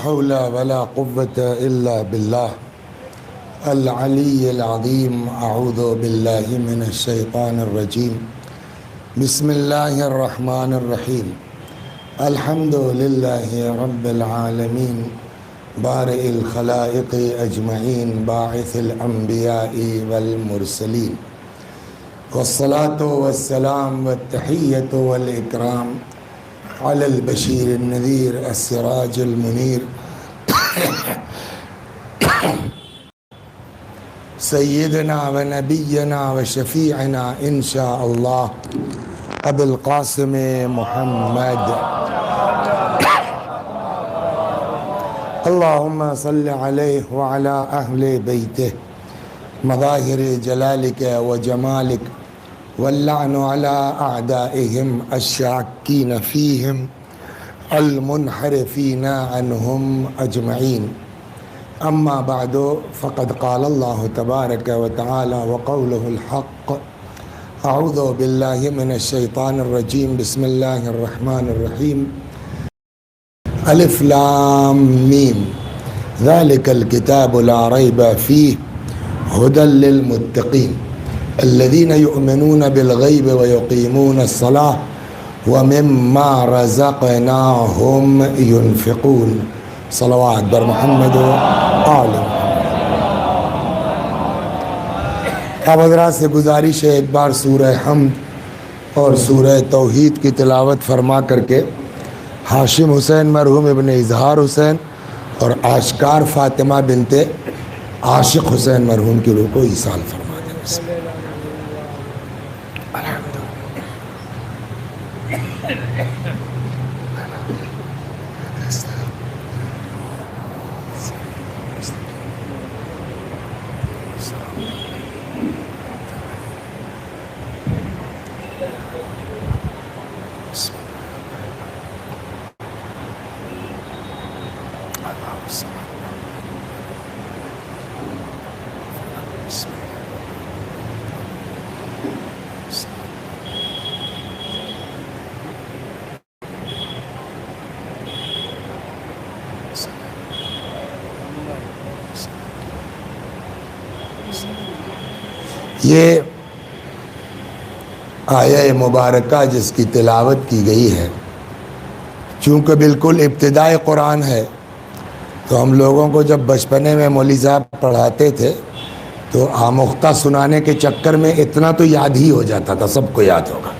حول ولا قوة إلا بالله العلي العظيم. أعوذ بالله من الشيطان الرجيم. بسم الله الرحمن الرحيم. الحمد لله رب العالمين بارئ الخلائق أجمعين باعث الأنبياء والمرسلين، والصلاة والسلام والتحية والإكرام على البشير النذير السراج المنير سيدنا ونبينا وشفيعنا إن شاء الله أبي القاسم محمد. اللهم صل عليه وعلى أهل بيته مظاهر جلالك وجمالك، واللعن على أعدائهم الشاكين فيهم المنحرفين عنهم أجمعين. أما بعد، فقد قال الله تبارك وتعالى وقوله الحق: أعوذ بالله من الشيطان الرجيم. بسم الله الرحمن الرحيم. ألف لام ميم ذلك الكتاب لا ريب فيه هدى للمتقين الذين يؤمنون بالغيب ويقيمون الصلاة ومما رزقناهم ينفقون. صلوات بر محمد و آل محمد. اب حضرات سے گزارش ہے ایک بار سورہ حمد اور سورہ توحید کی تلاوت فرما کر کے ہاشم حسین مرحوم ابن اظہار حسین اور آشکار فاطمہ بنت عاشق حسین مرحوم کی روح کو ایصال فرما دیں. بسم اللہ. یہ آیہ مبارکہ جس کی تلاوت کی گئی ہے، چونکہ بالکل ابتدائے قرآن ہے، تو ہم لوگوں کو جب بچپنے میں مولوی صاحب پڑھاتے تھے تو آموختہ سنانے کے چکر میں اتنا تو یاد ہی ہو جاتا تھا، سب کو یاد ہوگا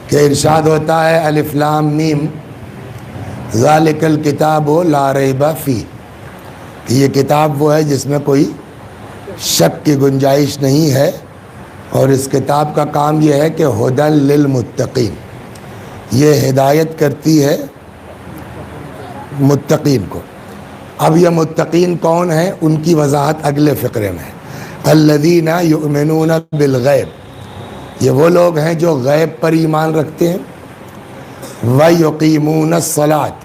کہ ارشاد ہوتا ہے الف لام میم ذالک الکتاب لا ریب فیہ، کہ یہ کتاب وہ ہے جس میں کوئی شک کی گنجائش نہیں ہے، اور اس کتاب کا کام یہ ہے کہ ہدی للمتقین، یہ ہدایت کرتی ہے متقین کو. اب یہ متقین کون ہیں، ان کی وضاحت اگلے فقرے میں ہے. الذین یؤمنون بالغیب، یہ وہ لوگ ہیں جو غیب پر ایمان رکھتے ہیں. ویقیمون الصلاۃ،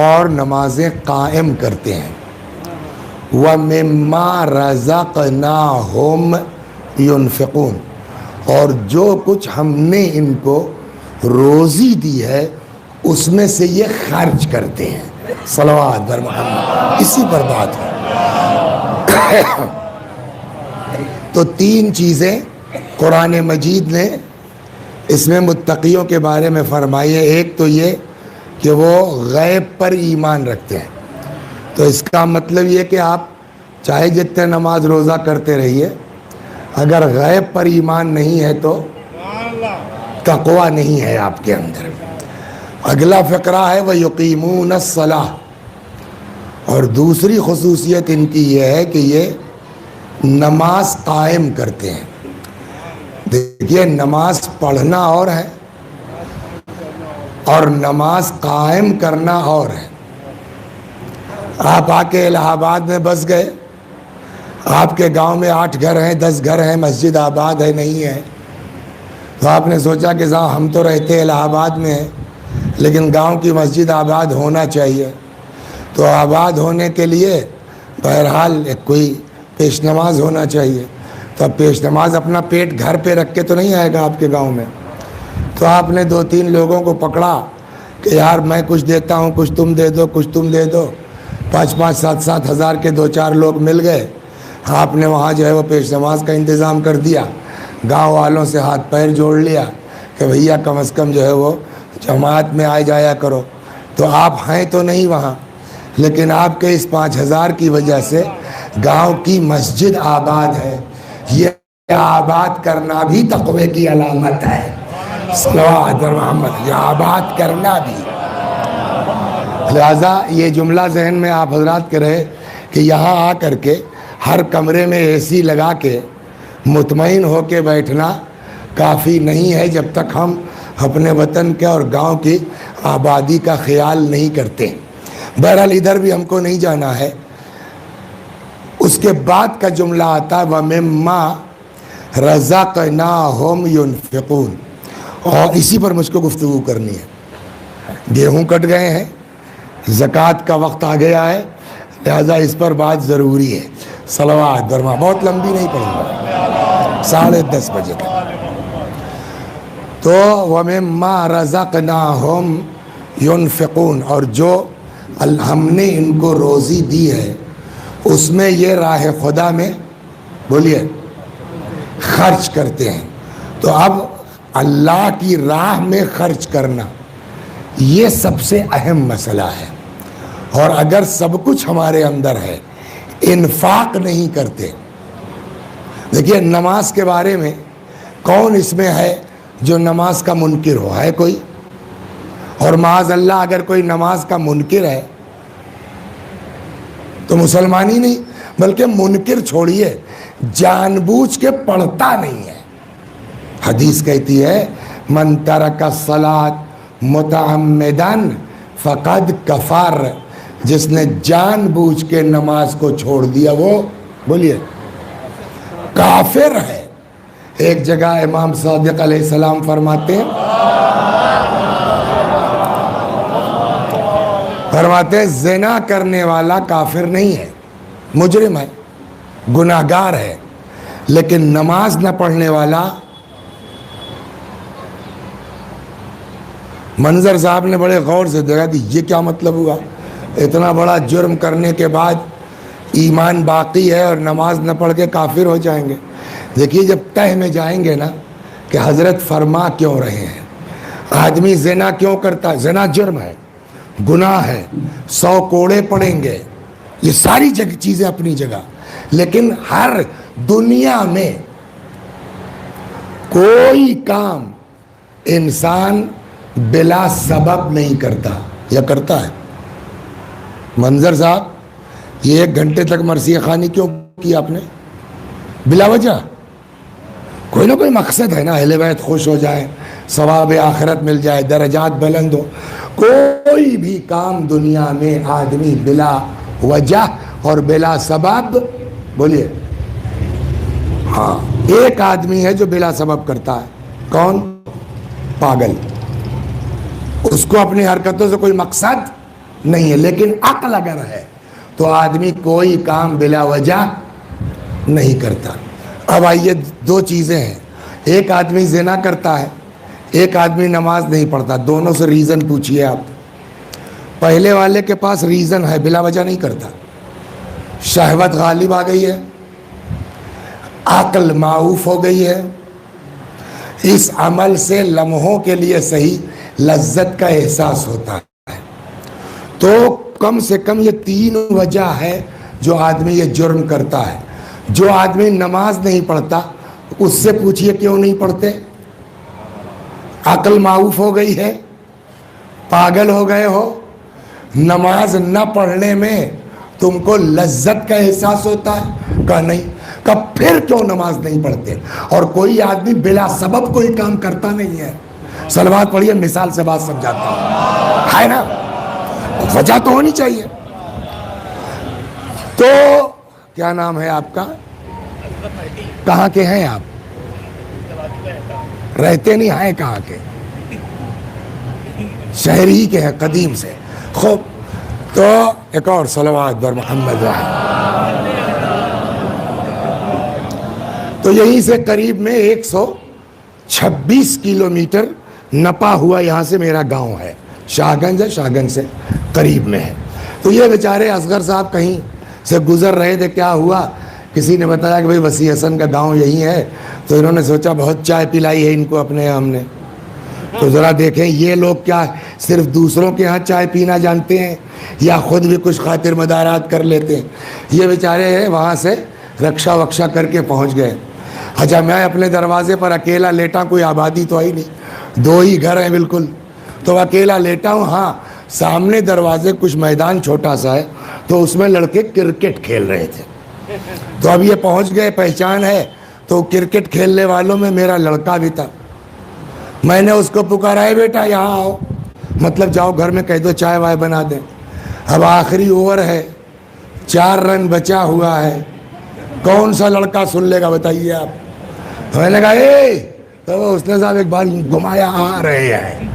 اور نمازیں قائم کرتے ہیں. وَمِمَّا رَزَقْنَاهُمْ يُنْفِقُونَ، اور جو کچھ ہم نے ان کو روزی دی ہے اس میں سے یہ خرچ کرتے ہیں. صلوات بر محمد. اسی پر بات ہے. تو تین چیزیں قرآن مجید نے اس میں متقیوں کے بارے میں فرمائی ہے. ایک تو یہ کہ وہ غیب پر ایمان رکھتے ہیں. تو اس کا مطلب یہ کہ آپ چاہے جتنے نماز روزہ کرتے رہیے، اگر غیب پر ایمان نہیں ہے تو تقویٰ نہیں ہے آپ کے اندر. اگلا فقرہ ہے وَيُقِيمُونَ الصَّلَاةَ، اور دوسری خصوصیت ان کی یہ ہے کہ یہ نماز قائم کرتے ہیں. دیکھیے، نماز پڑھنا اور ہے اور نماز قائم کرنا اور ہے. آپ آ کے الہ آباد میں بس گئے، آپ کے گاؤں میں 8 گھر ہیں، 10 گھر ہیں، مسجد آباد ہے نہیں ہے، تو آپ نے سوچا کہ ہم تو رہتے الہ آباد میں ہیں لیکن گاؤں کی مسجد آباد ہونا چاہیے. تو آباد ہونے کے لیے بہرحال کوئی پیش نماز ہونا چاہیے. تو اب پیش نماز اپنا پیٹ گھر پہ رکھ کے تو نہیں آئے گا آپ کے گاؤں میں. تو آپ نے 2-3 لوگوں کو پکڑا کہ یار میں کچھ دیتا ہوں، کچھ تم دے دو، کچھ تم دے دو. 5-5 7-7 ہزار کے 2-4 لوگ مل گئے. آپ نے وہاں جو ہے وہ پیش نماز کا انتظام کر دیا. گاؤں والوں سے ہاتھ پیر جوڑ لیا کہ بھیا کم از کم جو ہے وہ جماعت میں آ جایا کرو. تو آپ ہیں تو نہیں وہاں، لیکن آپ کے اس 5,000 کی وجہ سے گاؤں کی مسجد آباد ہے. یہ آباد کرنا بھی تقوی کی علامت ہے. صلوات محمد. یہ آباد کرنا بھی. لہذا یہ جملہ ذہن میں آپ حضرات کے رہے کہ یہاں آ کر کے ہر کمرے میں اے سی لگا کے مطمئن ہو کے بیٹھنا کافی نہیں ہے جب تک ہم اپنے وطن کے اور گاؤں کی آبادی کا خیال نہیں کرتے. بہرحال ادھر بھی ہم کو نہیں جانا ہے. اس کے بعد کا جملہ آتا وَمِمَّا رَزَقْنَاهُمْ يُنْفِقُونَ. اور اسی پر مجھ کو گفتگو کرنی ہے. گیہوں کٹ گئے ہیں، زکوٰۃ کا وقت آ گیا ہے، لہذا اس پر بات ضروری ہے. صلوات برما. بہت لمبی نہیں پڑھوں گا، 10:30 بجے کا. تو وَمِمَّا رَزَقْنَاهُمْ يُنْفِقُونَ. اور جو ہم نے ان کو روزی دی ہے اس میں یہ راہ خدا میں بولیے خرچ کرتے ہیں. تو اب اللہ کی راہ میں خرچ کرنا یہ سب سے اہم مسئلہ ہے. اور اگر سب کچھ ہمارے اندر ہے، انفاق نہیں کرتے. دیکھیے نماز کے بارے میں کون اس میں ہے جو نماز کا منکر ہو؟ ہے کوئی؟ اور معاذ اللہ اگر کوئی نماز کا منکر ہے تو مسلمان ہی نہیں، بلکہ منکر چھوڑیے جان بوجھ کے پڑھتا نہیں ہے. حدیث کہتی ہے من ترک الصلاۃ متعمدا فقد کفر. جس نے جان بوجھ کے نماز کو چھوڑ دیا وہ بولیے کافر ہے. ایک جگہ امام صادق علیہ السلام فرماتے ہیں زنا کرنے والا کافر نہیں ہے، مجرم ہے، گناہگار ہے، لیکن نماز نہ پڑھنے والا. منظر صاحب نے بڑے غور سے دیکھا کہ یہ کیا مطلب ہوا؟ اتنا بڑا جرم کرنے کے بعد ایمان باقی ہے اور نماز نہ پڑھ کے کافر ہو جائیں گے. دیکھیے جب تہ میں جائیں گے نا کہ حضرت فرما کیوں رہے ہیں، آدمی زنا کیوں کرتا ہے، زنا جرم ہے، گناہ ہے، 100 کوڑے پڑیں گے، یہ ساری چیزیں اپنی جگہ. لیکن ہر دنیا میں کوئی کام انسان بلا سبب نہیں کرتا، یا کرتا ہے؟ منظر صاحب یہ 1 گھنٹے تک مرثیہ خوانی کیوں کی آپ نے؟ بلا وجہ. کوئی نہ کوئی مقصد ہے نا، اہل بیت خوش ہو جائیں، ثواب آخرت مل جائے، درجات بلند ہو. کوئی بھی کام دنیا میں آدمی بلا وجہ اور بلا سبب بولیے. ہاں ایک آدمی ہے جو بلا سبب کرتا ہے، کون؟ پاگل. اس کو اپنی حرکتوں سے کوئی مقصد نہیں ہے، لیکن عقل اگر ہے تو آدمی کوئی کام بلا وجہ نہیں کرتا. اب آئیے 2 چیزیں ہیں، ایک آدمی زنا کرتا ہے، ایک آدمی نماز نہیں پڑھتا. دونوں سے ریزن پوچھئے آپ. پہلے والے کے پاس ریزن ہے، بلا وجہ نہیں کرتا. شہوت غالب آ گئی ہے، عقل معاف ہو گئی ہے، اس عمل سے لمحوں کے لیے صحیح لذت کا احساس ہوتا ہے. تو کم سے کم یہ 3 وجہ ہے جو آدمی یہ جرم کرتا ہے. جو آدمی نماز نہیں پڑھتا اس سے پوچھئے کیوں نہیں پڑھتے؟ عقل معاف ہو گئی ہے، پاگل ہو گئے ہو، نماز نہ پڑھنے میں تم کو لذت کا احساس ہوتا ہے؟ کہا نہیں. کہا پھر کیوں نماز نہیں پڑھتے؟ اور کوئی آدمی بلا سبب کوئی کام کرتا نہیں ہے. صلوات پڑھیے، مثال سے بات سمجھاتا ہوں، ہے نا؟ وجہ تو ہونی چاہیے. تو کیا نام ہے آپ کا؟ کہاں کے ہیں آپ؟ رہتے نہیں ہیں کہاں کے؟ شہری کے ہیں قدیم سے. خوب. تو ایک اور صلوات بر محمد رہے. تو یہیں سے قریب میں 126 کلومیٹر نپا ہوا یہاں سے میرا گاؤں ہے. شاہگنج ہے، شاہگنج سے قریب میں ہے. تو یہ بیچارے اصغر صاحب کہیں سے گزر رہے تھے. کیا ہوا، کسی نے بتایا کہ بھائی وسیع حسن کا گاؤں یہی ہے. تو انہوں نے سوچا بہت چائے پلائی ہے ان کو اپنے یہاں ہم نے، تو ذرا دیکھیں یہ لوگ کیا صرف دوسروں کے ہاں چائے پینا جانتے ہیں یا خود بھی کچھ خاطر مدارات کر لیتے ہیں. یہ بیچارے وہاں سے رکشا وکشا کر کے پہنچ گئے. اچھا میں اپنے دروازے پر اکیلا لیٹا، کوئی آبادی تو آئی نہیں، 2 ہی گھر ہیں بالکل، تو اکیلا لیٹا ہوں. ہاں سامنے دروازے کچھ میدان چھوٹا سا ہے، تو اس میں لڑکے کرکٹ کھیل رہے تھے. تو اب یہ پہنچ گئے، پہچان ہے، تو کرکٹ کھیلنے والوں میں میرا لڑکا بھی تھا. میں نے اس کو پکارا ہے بیٹا یہاں آؤ، مطلب جاؤ گھر میں کہہ دو چائے وائے بنا دیں. اب آخری اوور ہے، 4 رن بچا ہوا ہے، کون سا لڑکا سن لے گا بتائیے آپ. میں نے کہا تو اس نے صاحب ایک بار گھمایا آ رہے ہیں.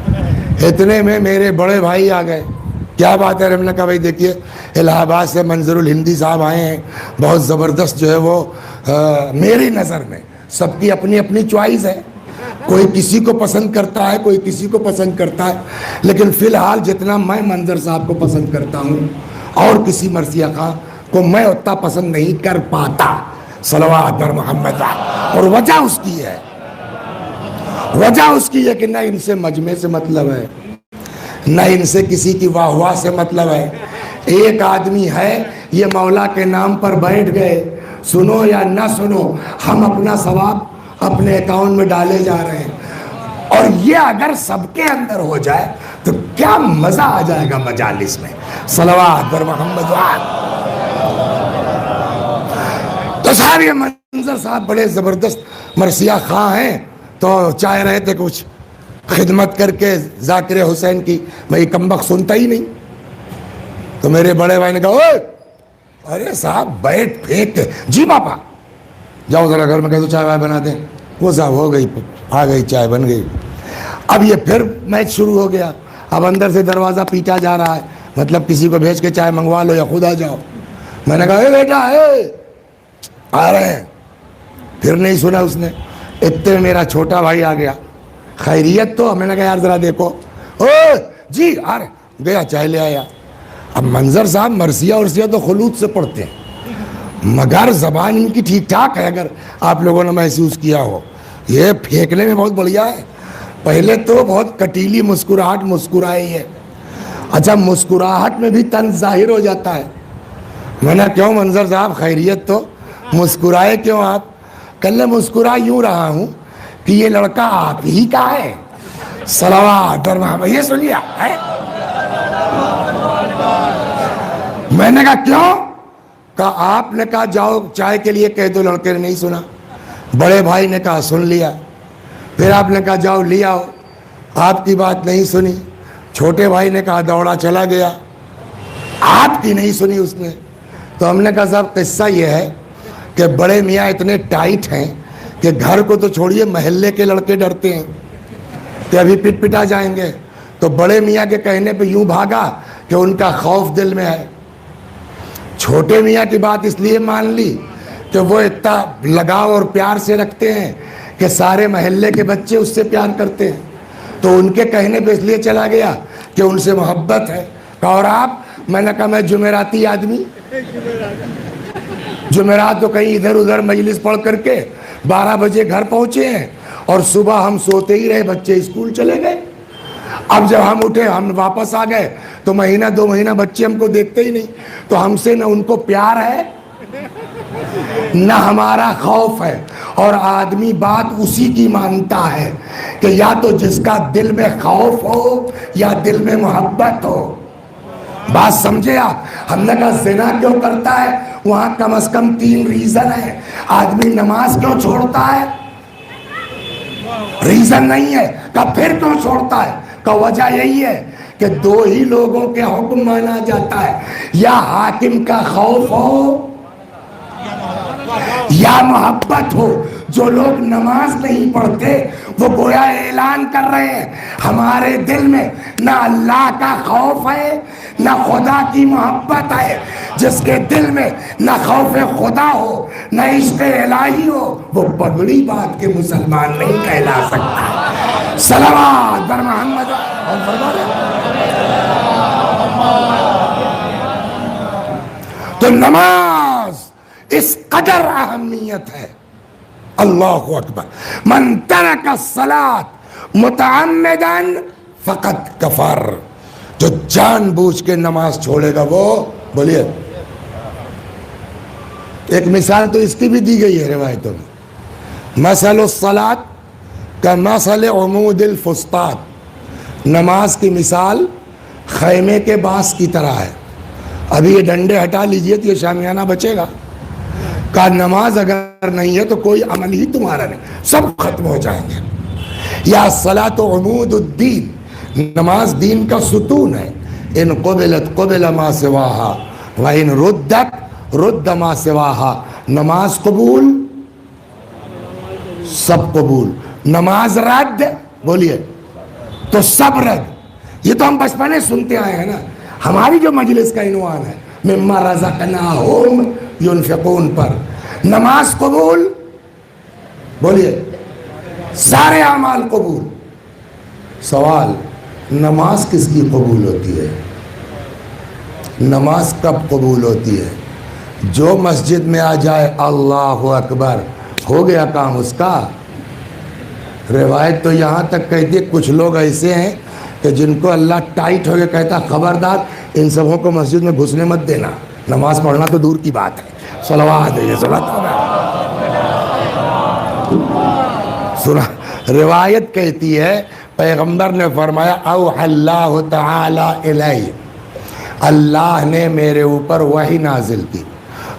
اتنے میں میرے بڑے بھائی آ گئے. کیا بات ہے؟ ہم نے کہا بھائی دیکھیے الہ آباد سے منظر الہندی صاحب آئے ہیں، بہت زبردست جو ہے وہ میری نظر میں سب کی اپنی اپنی چوائس ہے، کوئی کسی کو پسند کرتا ہے، کوئی کسی کو پسند کرتا ہے، لیکن فی الحال جتنا میں منظر صاحب کو پسند کرتا ہوں اور کسی مرثیہ خان کو میں اتنا پسند نہیں کر پاتا. صلوات بر محمد. اور وجہ اس کی ہے، وجہ اس کی ہے کہ نہ ان سے مجمع سے مطلب ہے، نہ ان سے کسی کی واہ واہ سے مطلب ہے. ایک آدمی ہے، یہ مولا کے نام پر بیٹھ گئے، سنو یا نہ سنو ہم اپنا ثواب اپنے اکاؤنٹ میں ڈالے جا رہے ہیں. اور یہ اگر سب کے اندر ہو جائے تو کیا مزہ آ جائے گا مجالس میں. صلوات بر محمد. تو صاحب یہ منظر صاحب بڑے زبردست مرثیہ خواہ ہیں، تو چاہ رہے تھے کچھ خدمت کر کے ذاکر حسین کی. میں کمبخت سنتا ہی نہیں. تو میرے بڑے بھائی نے کہا اوے ارے صاحب بیٹھ پھینک کے، جی پاپا جاؤ ذرا گھر میں کہہ دو چائے وائے بنا دیں. وہ صاحب ہو گئی، آ گئی چائے بن گئی. اب یہ پھر میچ شروع ہو گیا. اب اندر سے دروازہ پیٹا جا رہا ہے، مطلب کسی کو بھیج کے چائے منگوا لو یا خود آ جاؤ. میں نے کہا اے بیٹا آ رہے ہیں. پھر نہیں سنا اس نے. اتنے میرا چھوٹا بھائی آ گیا، خیریت تو؟ میں نے کہا یار ذرا دیکھو. او جی آ رہے. گیا چائے لے آیا. اب منظر صاحب مرثیہ ورثیہ تو خلوص سے پڑھتے ہیں، مگر زبان ان کی ٹھیک ٹھاک ہے، اگر آپ لوگوں نے محسوس کیا ہو. یہ پھینکنے میں بہت بڑھیا ہے. پہلے تو بہت کٹیلی مسکراہٹ مسکرائی ہے. اچھا مسکراہٹ میں بھی طنز ظاہر ہو جاتا ہے. میں نے کیوں منظر صاحب خیریت تو؟ مسکرائے کیوں آپ؟ کل مسکرا یوں رہا ہوں کہ یہ لڑکا آپ ہی کا ہے. صلوات اور محمد. یہ سن لیا ہے؟ میں نے کہا کیوں؟ کہا آپ نے کہا جاؤ چائے کے لیے کہہ دو. لڑکے نے نہیں سنا. بڑے بھائی نے کہا سن لیا. پھر آپ نے کہا جاؤ لے آؤ. آپ کی بات نہیں سنی. چھوٹے بھائی نے کہا دوڑا چلا گیا. آپ کی نہیں سنی اس نے. تو ہم نے کہا صاحب قصہ یہ ہے کہ بڑے میاں اتنے ٹائٹ ہیں کہ گھر کو تو چھوڑیے محلے کے لڑکے ڈرتے ہیں کہ ابھی پٹ پٹا جائیں گے. تو بڑے میاں کے کہنے پہ یوں بھاگا کہ ان کا خوف دل میں ہے. چھوٹے میاں کی بات اس لیے مان لی کہ وہ اتنا لگاؤ اور پیار سے رکھتے ہیں کہ سارے محلے کے بچے اس سے پیار کرتے ہیں. تو ان کے کہنے پہ اس لیے چلا گیا کہ ان سے محبت ہے. اور آپ؟ میں نے کہا میں جمعراتی آدمی، جمعرات تو کہیں ادھر ادھر مجلس پڑھ کر کے 12 بجے گھر پہنچے ہیں اور صبح ہم سوتے ہی رہے، بچے اسکول چلے گئے. اب جب ہم اٹھے ہم واپس آ گئے تو مہینہ 2 مہینہ بچے ہم کو دیکھتے ہی نہیں. تو ہم سے نہ ان کو پیار ہے نہ ہمارا خوف ہے. اور آدمی بات اسی کی مانتا ہے کہ یا تو جس کا دل میں خوف ہو یا دل میں محبت ہو. بات سمجھے آپ؟ ہم نے کہا زنا کیوں کرتا ہے؟ وہاں کم از کم 3 ریزن ہے. آدمی نماز کیوں چھوڑتا ہے؟ ریزن نہیں ہے. کہ پھر کیوں چھوڑتا ہے؟ کہ وجہ یہی ہے کہ 2 ہی لوگوں کے حکم مانا جاتا ہے، یا حاکم کا خوف ہو یا محبت ہو. جو لوگ نماز نہیں پڑھتے وہ گویا اعلان کر رہے ہیں ہمارے دل میں نہ اللہ کا خوف ہے نہ خدا کی محبت ہے. جس کے دل میں نہ خوف خدا ہو نہ عشق الہی ہو وہ بگڑی بات کے مسلمان نہیں کہلا سکتا. صلوات بر محمد. تو نماز اس قدر اہمیت ہے. اللہ اکبر. من ترک الصلاۃ متعمدا فقد کفر. جو جان بوجھ کے نماز چھوڑے گا وہ بولیے. ایک مثال تو اس کی بھی دی گئی ہے روایتوں میں. مثل الصلاۃ کمثل عمود الفسطاط. نماز کی مثال خیمے کے بانس کی طرح ہے. ابھی یہ ڈنڈے ہٹا لیجئے تو یہ شامیانہ بچے گا. کا نماز اگر نہیں ہے تو کوئی عمل ہی تمہارا نہیں, سب ختم ہو جائیں گے. یا الصلاۃ عمود الدین. نماز دین کا ستون ہے. ان قبلت قبل ما سواہا وان ردت رد ما سواہا. نماز قبول سب قبول, نماز رد بولیے تو سب رد. یہ تو ہم بچپنے سنتے آئے ہیں نا. ہماری جو مجلس کا عنوان ہے مما رزقناہم ينفقون پر. نماز قبول بولیے سارے اعمال قبول. سوال, نماز کس کی قبول ہوتی ہے؟ نماز کب قبول ہوتی ہے؟ جو مسجد میں آ جائے اللہ اکبر ہو گیا کام اس کا. روایت تو یہاں تک کہتی ہے کچھ لوگ ایسے ہیں کہ جن کو اللہ ٹائٹ ہو کے کہتا خبردار ان سبوں کو مسجد میں گھسنے مت دینا. نماز پڑھنا تو دور کی بات ہے. صلوات ہے سنا. روایت کہتی ہے پیغمبر نے فرمایا اوحی اللہ تعالی الی. اللہ نے میرے اوپر وحی نازل کی.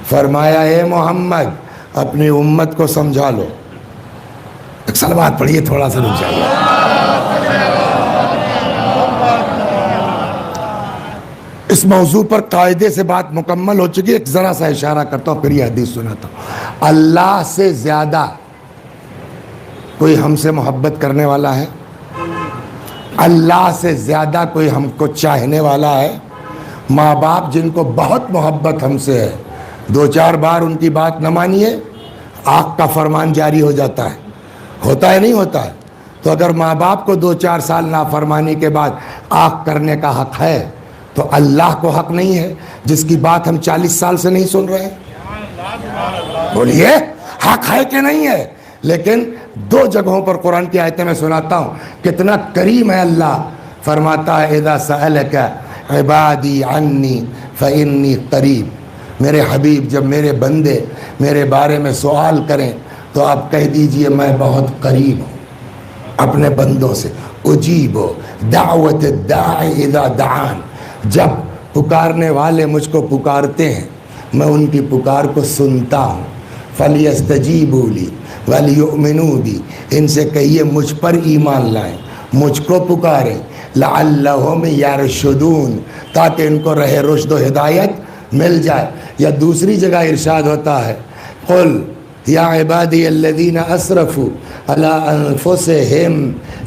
فرمایا اے محمد اپنی امت کو سمجھا لو. ایک صلوات پڑھیے تھوڑا سا رک جائیے. اس موضوع پر قاعدے سے بات مکمل ہو چکی ہے. ایک ذرا سا اشارہ کرتا ہوں پھر یہ حدیث سناتا ہوں. اللہ سے زیادہ کوئی ہم سے محبت کرنے والا ہے؟ اللہ سے زیادہ کوئی ہم کو چاہنے والا ہے؟ ماں باپ جن کو بہت محبت ہم سے ہے, 2-4 بار ان کی بات نہ مانیے آگ کا فرمان جاری ہو جاتا ہے. ہوتا ہے نہیں ہوتا ہے؟ تو اگر ماں باپ کو 2-4 سال نافرمانی کے بعد آگ کرنے کا حق ہے تو اللہ کو حق نہیں ہے جس کی بات ہم 40 سال سے نہیں سن رہے ہیں؟ بولیے حق ہے کہ نہیں ہے؟ لیکن 2 جگہوں پر قرآن کی آیتیں میں سناتا ہوں کتنا کریم ہے اللہ. فرماتا ہے اذا سألک عبادی عنی فإنی قریب. میرے حبیب جب میرے بندے میرے بارے میں سوال کریں تو آپ کہہ دیجئے میں بہت قریب ہوں اپنے بندوں سے. اجیب دعوت الداعی اذا دعان. جب پکارنے والے مجھ کو پکارتے ہیں میں ان کی پکار کو سنتا ہوں. فَلْيَسْتَجِيبُوا لِي وَلْيُؤْمِنُوا بِي. ان سے کہیے مجھ پر ایمان لائیں, مجھ کو پکاریں. لَعَلَّهُمْ يَرْشُدُونَ تاکہ ان کو رہ رشد و ہدایت مل جائے. یا دوسری جگہ ارشاد ہوتا ہے قُلْ یا عبادی الذین اسرفوا علی انفسہم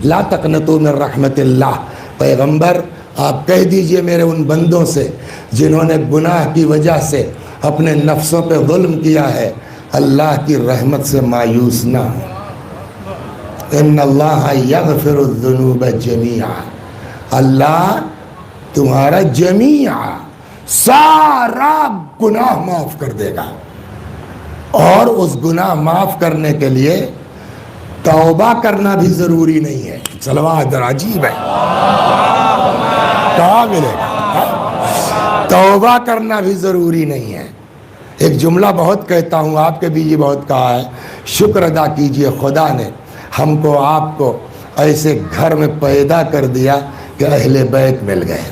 لا تقنطوا من رحمت اللہ. پیغمبر آپ کہہ دیجئے میرے ان بندوں سے جنہوں نے گناہ کی وجہ سے اپنے نفسوں پہ ظلم کیا ہے اللہ کی رحمت سے مایوس نہ ہو. ان اللہ یغفر الذنوب جمیعا. اللہ تمہارا جمیعا سارا گناہ معاف کر دے گا. اور اس گناہ معاف کرنے کے لیے توبہ کرنا بھی ضروری نہیں ہے. صلوات. عجیب ہے, کہاں ملے گا؟ توبہ کرنا بھی ضروری نہیں ہے. ایک جملہ بہت کہتا ہوں, آپ کے بھی یہ بہت کہا ہے, شکر ادا کیجئے خدا نے ہم کو آپ کو ایسے گھر میں پیدا کر دیا کہ اہل بیت مل گئے.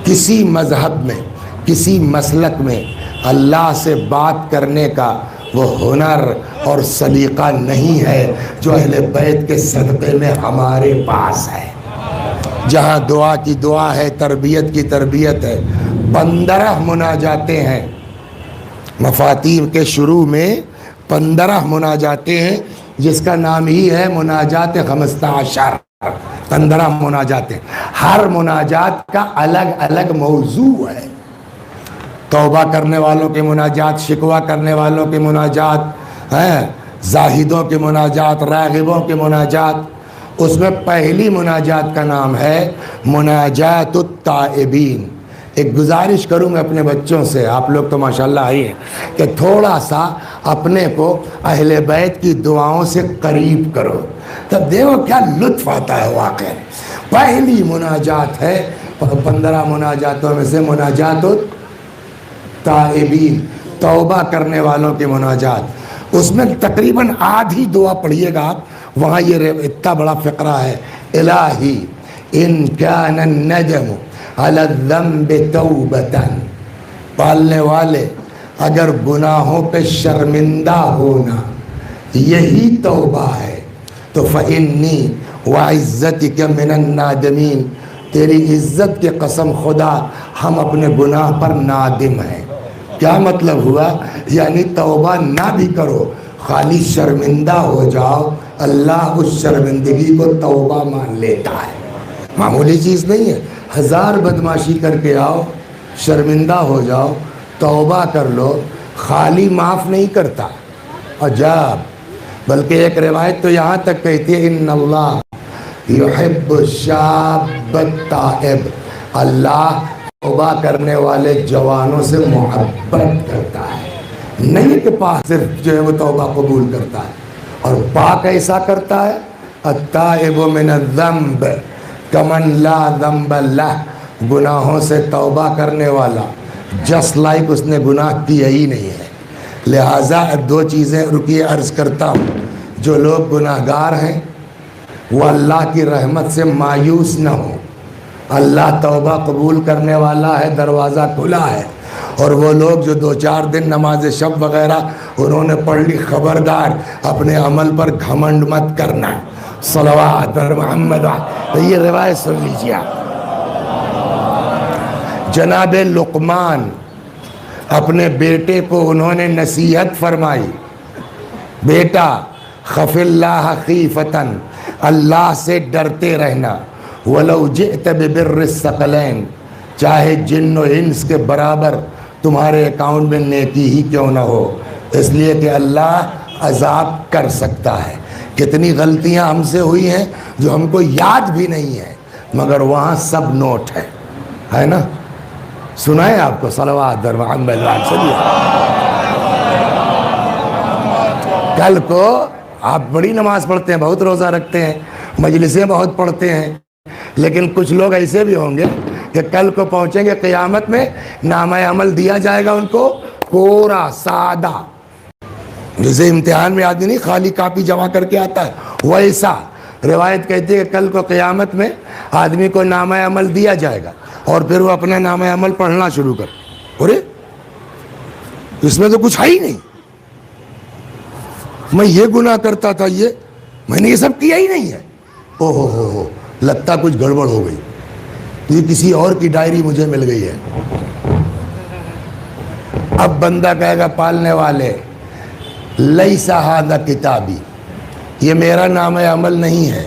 کسی مذہب میں کسی مسلک میں اللہ سے بات کرنے کا وہ ہنر اور سلیقہ نہیں ہے جو اہل بیت کے صدقے میں ہمارے پاس ہے. جہاں دعا کی دعا ہے, تربیت کی تربیت ہے. 15 مناجاتیں ہیں مفاتیح کے شروع میں, 15 مناجاتیں ہیں جس کا نام ہی ہے مناجات 15. 15 مناجاتیں, ہر مناجات کا الگ الگ موضوع ہے. توبہ کرنے والوں کے مناجات, شکوہ کرنے والوں کے مناجات ہیں, زاہدوں کے مناجات, راغبوں کے مناجات. اس میں پہلی مناجات کا نام ہے مناجات التائبین. ایک گزارش کروں میں اپنے بچوں سے، آپ لوگ تو ماشاءاللہ آئی ہیں، کہ تھوڑا سا اپنے کو اہل بیت کی دعاؤں سے قریب کرو، تب دیکھو کیا لطف آتا ہے واقعی۔ پہلی مناجات ہے 15 مناجاتوں میں سے مناجات تائبین، توبہ کرنے والوں کی مناجات، اس میں تقریباً آدھی دعا پڑھیے گا آپ، وہاں یہ اتنا بڑا فقرہ ہے، الہی ان کان الندم علی الذنب توبۃ، پالنے والے اگر گناہوں پہ شرمندہ ہونا یہی توبہ ہے تو فإنی وعزتک من النادمین، تیری عزت کی قسم خدا ہم اپنے گناہ پر نادم ہیں۔ کیا مطلب ہوا؟ یعنی توبہ نہ بھی کرو، خالی شرمندہ ہو جاؤ، اللہ اس شرمندگی کو توبہ مان لیتا ہے۔ معمولی چیز نہیں ہے، 1000 بدماشی کر کے آؤ، شرمندہ ہو جاؤ، توبہ کر لو، خالی معاف نہیں کرتا، عجاب۔ بلکہ ایک روایت تو یہاں تک کہتی ہے ان اللہ یحب الشاب التائب، اللہ توبہ کرنے والے جوانوں سے محبت کرتا ہے، نہیں کہ پاک صرف جو ہے وہ توبہ قبول کرتا ہے، اور پاک ایسا کرتا ہے التائب من الذنب کمن لا ذنب لہ، گناہوں سے توبہ کرنے والا جسٹ لائک اس نے گناہ کیا ہی نہیں ہے۔ لہٰذا 2 چیزیں رکیے عرض کرتا ہوں، جو لوگ گناہ گار ہیں وہ اللہ کی رحمت سے مایوس نہ ہو، اللہ توبہ قبول کرنے والا ہے، دروازہ کھلا ہے، اور وہ لوگ جو 2-4 دن نماز شب وغیرہ انہوں نے پڑھ لی، خبردار اپنے عمل پر گھمنڈ مت کرنا، صلوات بر محمد۔ تو یہ روایت سن لیجیے آپ، جناب لقمان اپنے بیٹے کو انہوں نے نصیحت فرمائی، بیٹا خف اللہ خیفتاً، اللہ سے ڈرتے رہنا، وَلَوْ جِئْتَ بِبِرِّ الثَّقَلَيْنِ، چاہے جن و انس کے برابر تمہارے اکاؤنٹ میں نیکی ہی کیوں نہ ہو، اس لیے کہ اللہ عذاب کر سکتا ہے۔ کتنی غلطیاں ہم سے ہوئی ہیں جو ہم کو یاد بھی نہیں ہے، مگر وہاں سب نوٹ ہے نا؟ سنائیں آپ کو صلوات در محمد چلیے۔ کل کو آپ بڑی نماز پڑھتے ہیں، بہت روزہ رکھتے ہیں، مجلسیں بہت پڑھتے ہیں، لیکن کچھ لوگ ایسے بھی ہوں گے کہ کل کو پہنچیں گے قیامت میں، نامہ عمل دیا جائے گا ان کو پورا سادہ، جیسے امتحان میں آدمی نہیں خالی کاپی جمع کر کے آتا ہے، ویسا روایت کہتی ہے کہ کل کو قیامت میں آدمی کو نامہ عمل دیا جائے گا، اور پھر وہ اپنا نامہ عمل پڑھنا شروع کر، ارے اس میں تو کچھ ہے ہی نہیں، میں یہ گناہ کرتا تھا، یہ میں نے یہ سب کیا ہی نہیں ہے، او ہو لگتا کچھ گڑبڑ ہو گئی، یہ کسی اور کی ڈائری مجھے مل گئی ہے۔ اب بندہ کہے گا پالنے والے لیس ھذا کتابی، یہ میرا نام عمل نہیں ہے،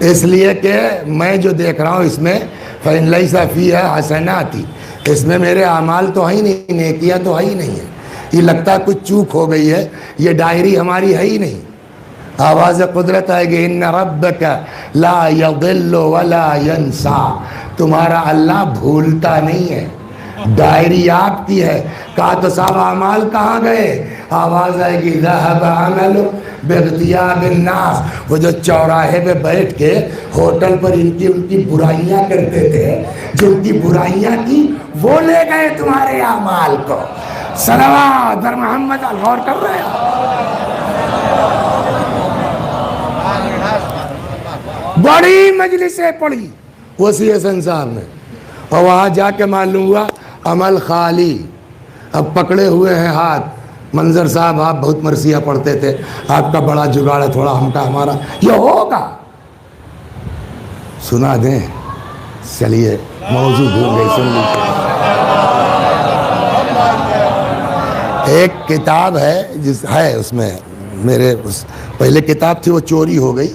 اس لیے کہ میں جو دیکھ رہا ہوں اس میں فإن لیس فیھا حسناتی، اس میں میرے اعمال تو ہے ہی نہیں، نیکیاں تو ہے ہی نہیں ہے، یہ لگتا ہے کچھ چوک ہو گئی ہے، یہ ڈائری ہماری ہے ہی نہیں۔ آواز قدرت آئے گی ان ربک لا یضل ولا ینسا، تمہارا اللہ بھولتا نہیں ہے، ڈائری آپ کی ہے۔ کہا تو صاحب اعمال کہاں گئے؟ آواز آئے گی ذہب عمل باغتیاب الناس، وہ جو چوراہے پہ بیٹھ کے ہوٹل پر ان کی برائیاں کرتے تھے، جو ان کی برائیاں کی وہ لے گئے تمہارے اعمال کو۔ صلوات بر محمد، غور کر رہے ہیں؟ بڑی مجلسیں پڑھی وسیع حسن صاحب نے، اور وہاں جا کے معلوم ہوا عمل خالی۔ اب پکڑے ہوئے ہیں ہاتھ، منظر صاحب آپ بہت مرثیہ پڑھتے تھے، آپ کا بڑا جگاڑ ہے، تھوڑا ہم کا ہمارا یہ ہوگا، سنا دیں؟ چلیے موضوع بھول گئی، سن لیجیے۔ ایک کتاب ہے اس میں میرے پہلے کتاب تھی، وہ چوری ہو گئی،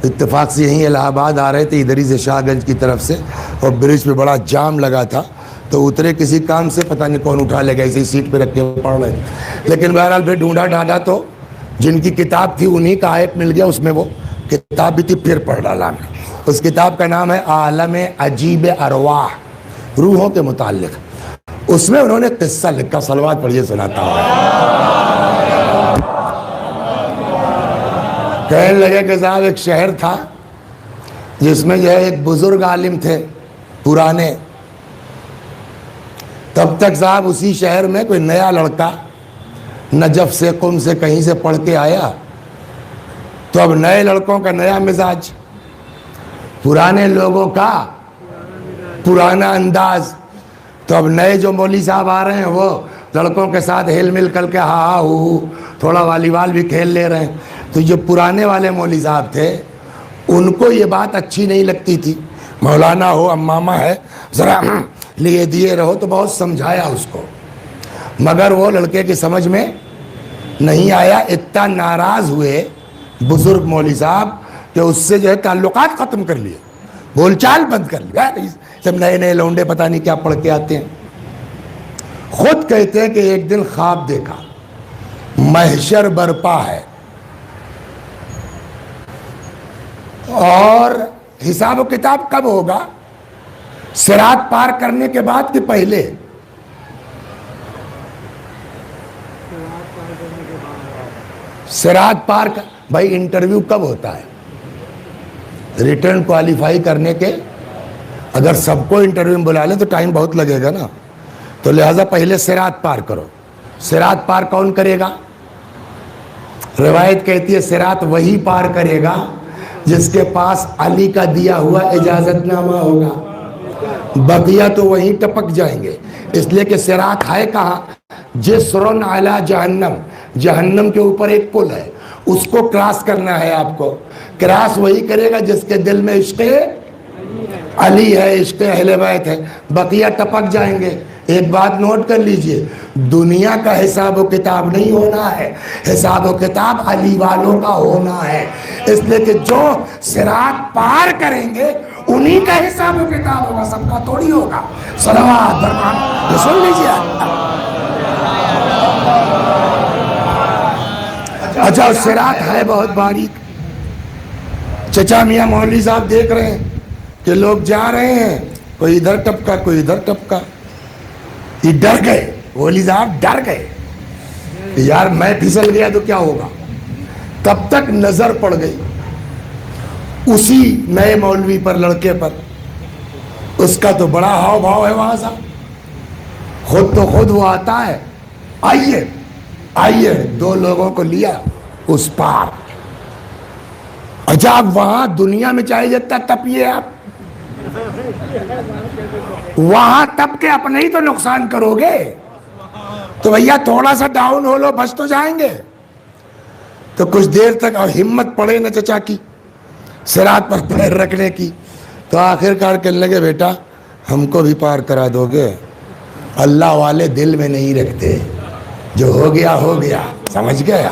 اتفاق سے یہیں الہ آباد آ رہے تھے ادھر ہی سے شاہ گنج کی طرف سے، اور برج پہ بڑا جام لگا تھا، تو اترے کسی کام سے، پتہ نہیں کون اٹھا لے گا، اسی سیٹ پہ رکھ کے پڑھ رہے تھے، لیکن بہرحال پھر ڈھونڈا ڈھانڈا تو جن کی کتاب تھی انہی کا آیت مل گیا، اس میں وہ کتاب بھی تھی، پھر پڑھ ڈالا میں۔ اس کتاب کا نام ہے عالم عجیب ارواح، روحوں کے متعلق. اس میں انہوں نے قصہ لکھا, صلوات پڑھیے سناتا ہوں. کہنے لگے کہ صاحب ایک شہر تھا جس میں جو ہے ایک بزرگ عالم تھے پرانے. تب تک صاحب اسی شہر میں کوئی نیا لڑکا نجف سے قم سے کہیں سے پڑھ کے آیا, تو اب نئے لڑکوں کا نیا مزاج, پرانے لوگوں کا پرانا انداز. تو اب نئے جو مولوی صاحب آ رہے ہیں وہ لڑکوں کے ساتھ ہل مل کر کے ہاں ہاں ہو تھوڑا والی بال بھی کھیل لے رہے ہیں. تو جو پرانے والے مولوی صاحب تھے ان کو یہ بات اچھی نہیں لگتی تھی. مولانا ہو امامہ ہے ذرا لیے دیے رہو, تو بہت سمجھایا اس کو, مگر وہ لڑکے کی سمجھ میں نہیں آیا. اتنا ناراض ہوئے بزرگ مولوی صاحب کہ اس سے جو ہے تعلقات ختم کر لیے, بول چال بند کر لیا. جب نئے نئے لونڈے پتہ نہیں کیا پڑھ کے آتے ہیں. خود کہتے ہیں کہ ایک دن خواب دیکھا محشر برپا ہے اور حساب و کتاب کب ہوگا, صراط پار کرنے کے بعد کہ پہلے؟ صراط پار بھائی انٹرویو کب ہوتا ہے؟ ریٹرن کوالیفائی کرنے کے, اگر سب کو انٹرویو میں بلا لیں تو ٹائم بہت لگے گا نا, تو لہذا پہلے صراط پار کرو. صراط پار کون کرے گا؟ روایت کہتی ہے صراط وہی پار کرے گا جس کے پاس علی کا دیا ہوا اجازت نامہ ہوگا, بقیہ تو وہیں ٹپک جائیں گے. اس لیے کہ صراط ہے کہاں؟ جسر علی جہنم, جہنم کے اوپر ایک پل ہے, اس کو کراس کرنا ہے آپ کو. کراس وہی کرے گا جس کے دل میں عشق علی ہے, عشق اہل بیت ہے, بقیہ ٹپک جائیں گے. ایک بات نوٹ کر لیجئے, دنیا کا حساب و کتاب نہیں ہونا ہے, حساب و کتاب علی والوں کا ہونا ہے. اس لیے کہ جو صراط پار کریں گے انہی کا حساب و کتاب ہوگا, سب کا تھوڑی ہوگا. صلوات درمان یہ سن لیجئے. اچھا صراط ہے بہت باریک. چچا میاں مولوی صاحب دیکھ رہے ہیں کہ لوگ جا رہے ہیں, کوئی ادھر ٹپکا کوئی ادھر ٹپکا. یہ ڈر گئے, مولوی صاحب ڈر گئے یار میں پھسل گیا تو کیا ہوگا. تب تک نظر پڑ گئی اسی نئے مولوی پر, لڑکے پر. اس کا تو بڑا ہاؤ بھاؤ ہے وہاں سا, خود تو خود وہ آتا ہے, آئیے آئیے. 2 لوگوں کو لیا اس پار. اچھا آپ وہاں دنیا میں چاہے جتنا تپیے آپ, وہاں تب کے اپنے ہی تو نقصان کرو گے. تو بھیا تھوڑا سا ڈاؤن ہو لو, بچ تو جائیں گے. تو کچھ دیر تک ہمت پڑے نہ چچا کی صراط پر پیر رکھنے کی, تو آخر کار کہنے لگے بیٹا ہم کو بھی پار کرا دو گے. اللہ والے دل میں نہیں رکھتے, جو ہو گیا ہو گیا, سمجھ گیا.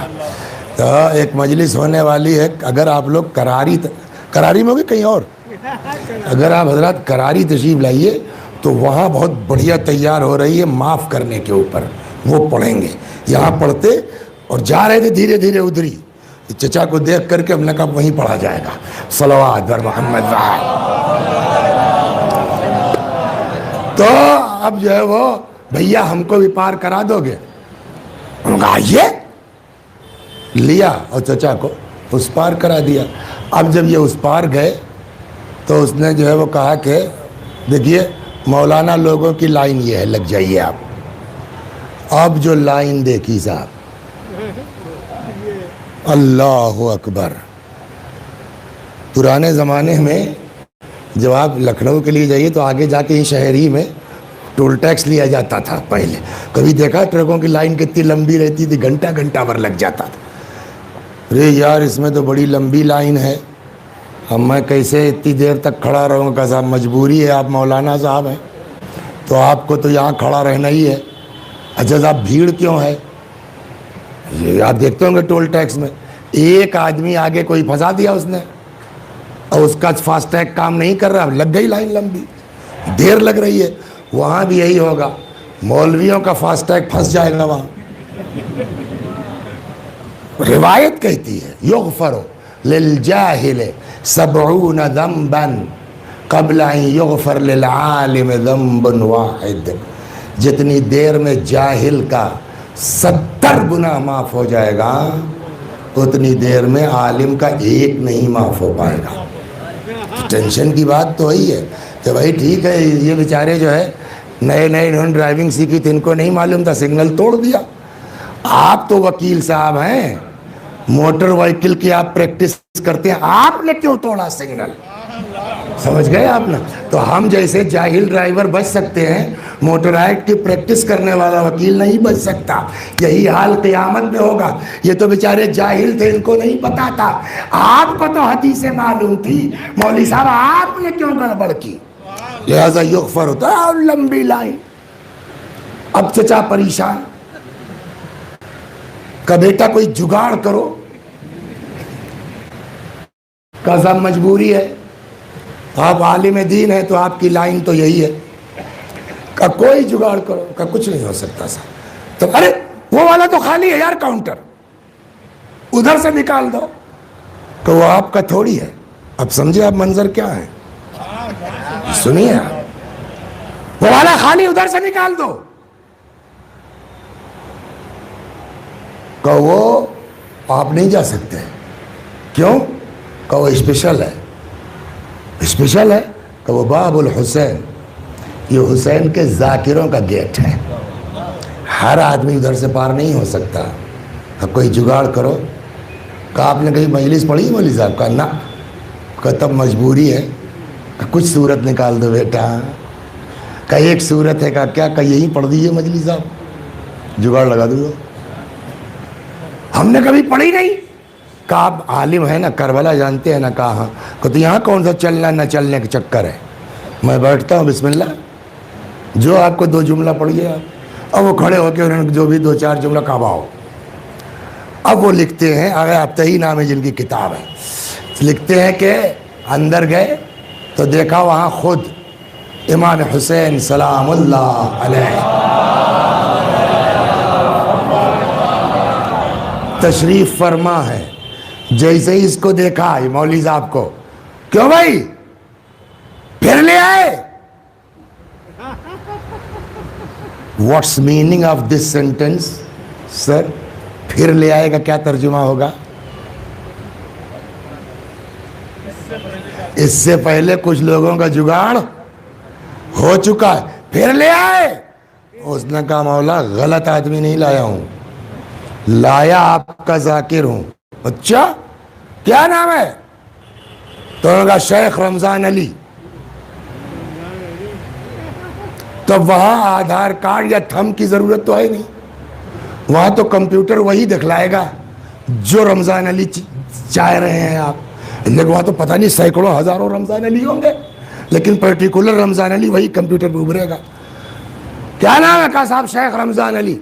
تو ایک مجلس ہونے والی ہے, اگر آپ لوگ کراری میں ہوگی کہیں اور, اگر آپ حضرات کراری تشریف لائیے تو وہاں بہت بڑھیا تیار ہو رہی ہے معاف کرنے کے اوپر, وہ پڑھیں گے. یہاں پڑھتے اور جا رہے تھے دھیرے دھیرے ادھری, چچا کو دیکھ کر کے ہم نے کہا وہیں پڑھا جائے گا. صلوات بر محمد. تو اب جو ہے وہ بھیا ہم کو بھی پار کرا دو گے؟ انہوں نے کہا آئیے. لیا اور چچا کو اس پار کرا دیا. اب جب یہ اس پار گئے تو اس نے جو ہے وہ کہا کہ دیکھیے مولانا لوگوں کی لائن یہ ہے, لگ جائیے آپ. اب جو لائن دیکھی صاحب, اللہ اکبر. پرانے زمانے میں جب آپ لکھنؤ کے لیے جائیے تو آگے جا کے ہی شہر ہی میں ٹول ٹیکس لیا جاتا تھا پہلے. کبھی دیکھا ٹرکوں کی لائن کتنی لمبی رہتی تھی, گھنٹہ گھنٹہ بھر لگ جاتا تھا. ارے یار اس میں تو بڑی لمبی لائن ہے, اب میں کیسے اتنی دیر تک کھڑا رہوں گا صاحب. مجبوری ہے, آپ مولانا صاحب ہیں تو آپ کو تو یہاں کھڑا رہنا ہی ہے. اچھا صاحب بھیڑ کیوں ہے؟ یہ آپ دیکھتے ہوں گے ٹول ٹیکس میں ایک آدمی آگے کوئی پھنسا دیا اس نے, اور اس کا فاسٹ ٹیگ کام نہیں کر رہا, لگ گئی لائن لمبی, دیر لگ رہی ہے. وہاں بھی یہی ہوگا, مولویوں کا فاسٹ ٹیگ پھنس جائے گا وہاں. روایت کہتی ہے یغفر للجاہل 70 ذنبا قبل ان یغفر للعالم ذنب واحد، جتنی دیر میں جاہل کا 70 گناہ معاف ہو جائے گا اتنی دیر میں عالم کا ایک نہیں معاف ہو پائے گا۔ ٹینشن کی بات تو وہی ہے کہ بھائی ٹھیک ہے، یہ بیچارے جو ہے نئے انہوں نے ڈرائیونگ سیکھی تھی، ان کو نہیں معلوم تھا، سگنل توڑ دیا۔ آپ تو وکیل صاحب ہیں، موٹر وہیکل کی آپ پریکٹس کرتے ہیں، آپ نے کیوں توڑا سگنل؟ سمجھ گئے آپ نے؟ تو ہم جیسے جاہل ڈرائیور بچ سکتے ہیں، موٹر ایکٹ کی پریکٹس کرنے والا وکیل نہیں بچ سکتا۔ یہی حال قیامت میں ہوگا۔ یہ تو بیچارے جاہل تھے، ان کو نہیں پتا تھا، آپ کو تو حدیثیں معلوم تھی، مولوی صاحب آپ نے کیوں گڑبڑ کی؟ لہذا یغفر ہوتا ہے، اور لمبی لائن۔ اب چچا پریشان کہ بیٹا کوئی جگاڑ کرو، کہ صاحب مجبوری ہے، آپ عالم دین ہیں تو آپ کی لائن تو یہی ہے کہ کوئی جگاڑ کرو، کہ کچھ نہیں ہو سکتا سر۔ تو ارے وہ والا تو خالی ہے یار کاؤنٹر، ادھر سے نکال دو، کہ وہ آپ کا تھوڑی ہے۔ اب سمجھے آپ منظر کیا ہے؟ سنیے آپ، وہ والا خالی ادھر سے نکال دو، کہ وہ آپ نہیں جا سکتے۔ کیوں؟ کہ وہ اسپیشل ہے، اسپیشل ہے، کہ وہ باب الحسین، یہ حسین کے ذاکروں کا گیٹ ہے، ہر آدمی ادھر سے پار نہیں ہو سکتا۔ اب کوئی جگاڑ کرو۔ کہ آپ نے کہیں مجلس پڑھی ہے مولوی صاحب؟ کا نہ، کہ تب مجبوری ہے، کہ کچھ صورت نکال دو بیٹا، کہ ایک صورت ہے، کہ کیا کہ یہی پڑھ دیجیے مجلس صاحب، جگاڑ لگا دو۔ ہم نے کبھی پڑھی نہیں۔ کہ آپ عالم ہیں نا، کربلا جانتے ہیں نا، کہاں کہ تو یہاں کون سا چلنا نہ چلنے کا چکر ہے؟ میں بیٹھتا ہوں، بسم اللہ، جو آپ کو 2 جملہ پڑھیے آپ، اب وہ کھڑے ہو کے انہوں نے جو بھی 2-4 جملہ کعبہ ہو، اب وہ لکھتے ہیں، آگے افتحی نام ہے جن کی کتاب ہے، لکھتے ہیں کہ اندر گئے تو دیکھا وہاں خود امام حسین سلام اللہ علیہ تشریف فرما ہے۔ جیسے ہی اس کو دیکھا مولوی صاحب کو، کیوں بھائی پھر لے آئے؟ What's meaning of this sentence sir? پھر لے آئے گا کیا ترجمہ ہوگا؟ اس سے پہلے کچھ لوگوں کا جگاڑ ہو چکا ہے، پھر لے آئے۔ اس نے کہا مولا غلط آدمی نہیں لایا ہوں، لایا آپ کا ذاکر ہوں۔ اچھا کیا نام ہے؟ تو انہوں نے کہا شیخ رمضان علی۔ تو وہاں آدھار کارڈ یا تھم کی ضرورت تو ہے نہیں، وہاں تو کمپیوٹر وہی دکھلائے گا جو رمضان علی چاہ رہے ہیں آپ، لیکن وہاں تو پتہ نہیں سینکڑوں ہزاروں رمضان علی ہوں گے، لیکن پرٹیکولر رمضان علی وہی کمپیوٹر پہ ابھرے گا۔ کیا نام ہے؟ کہا صاحب شیخ رمضان علی۔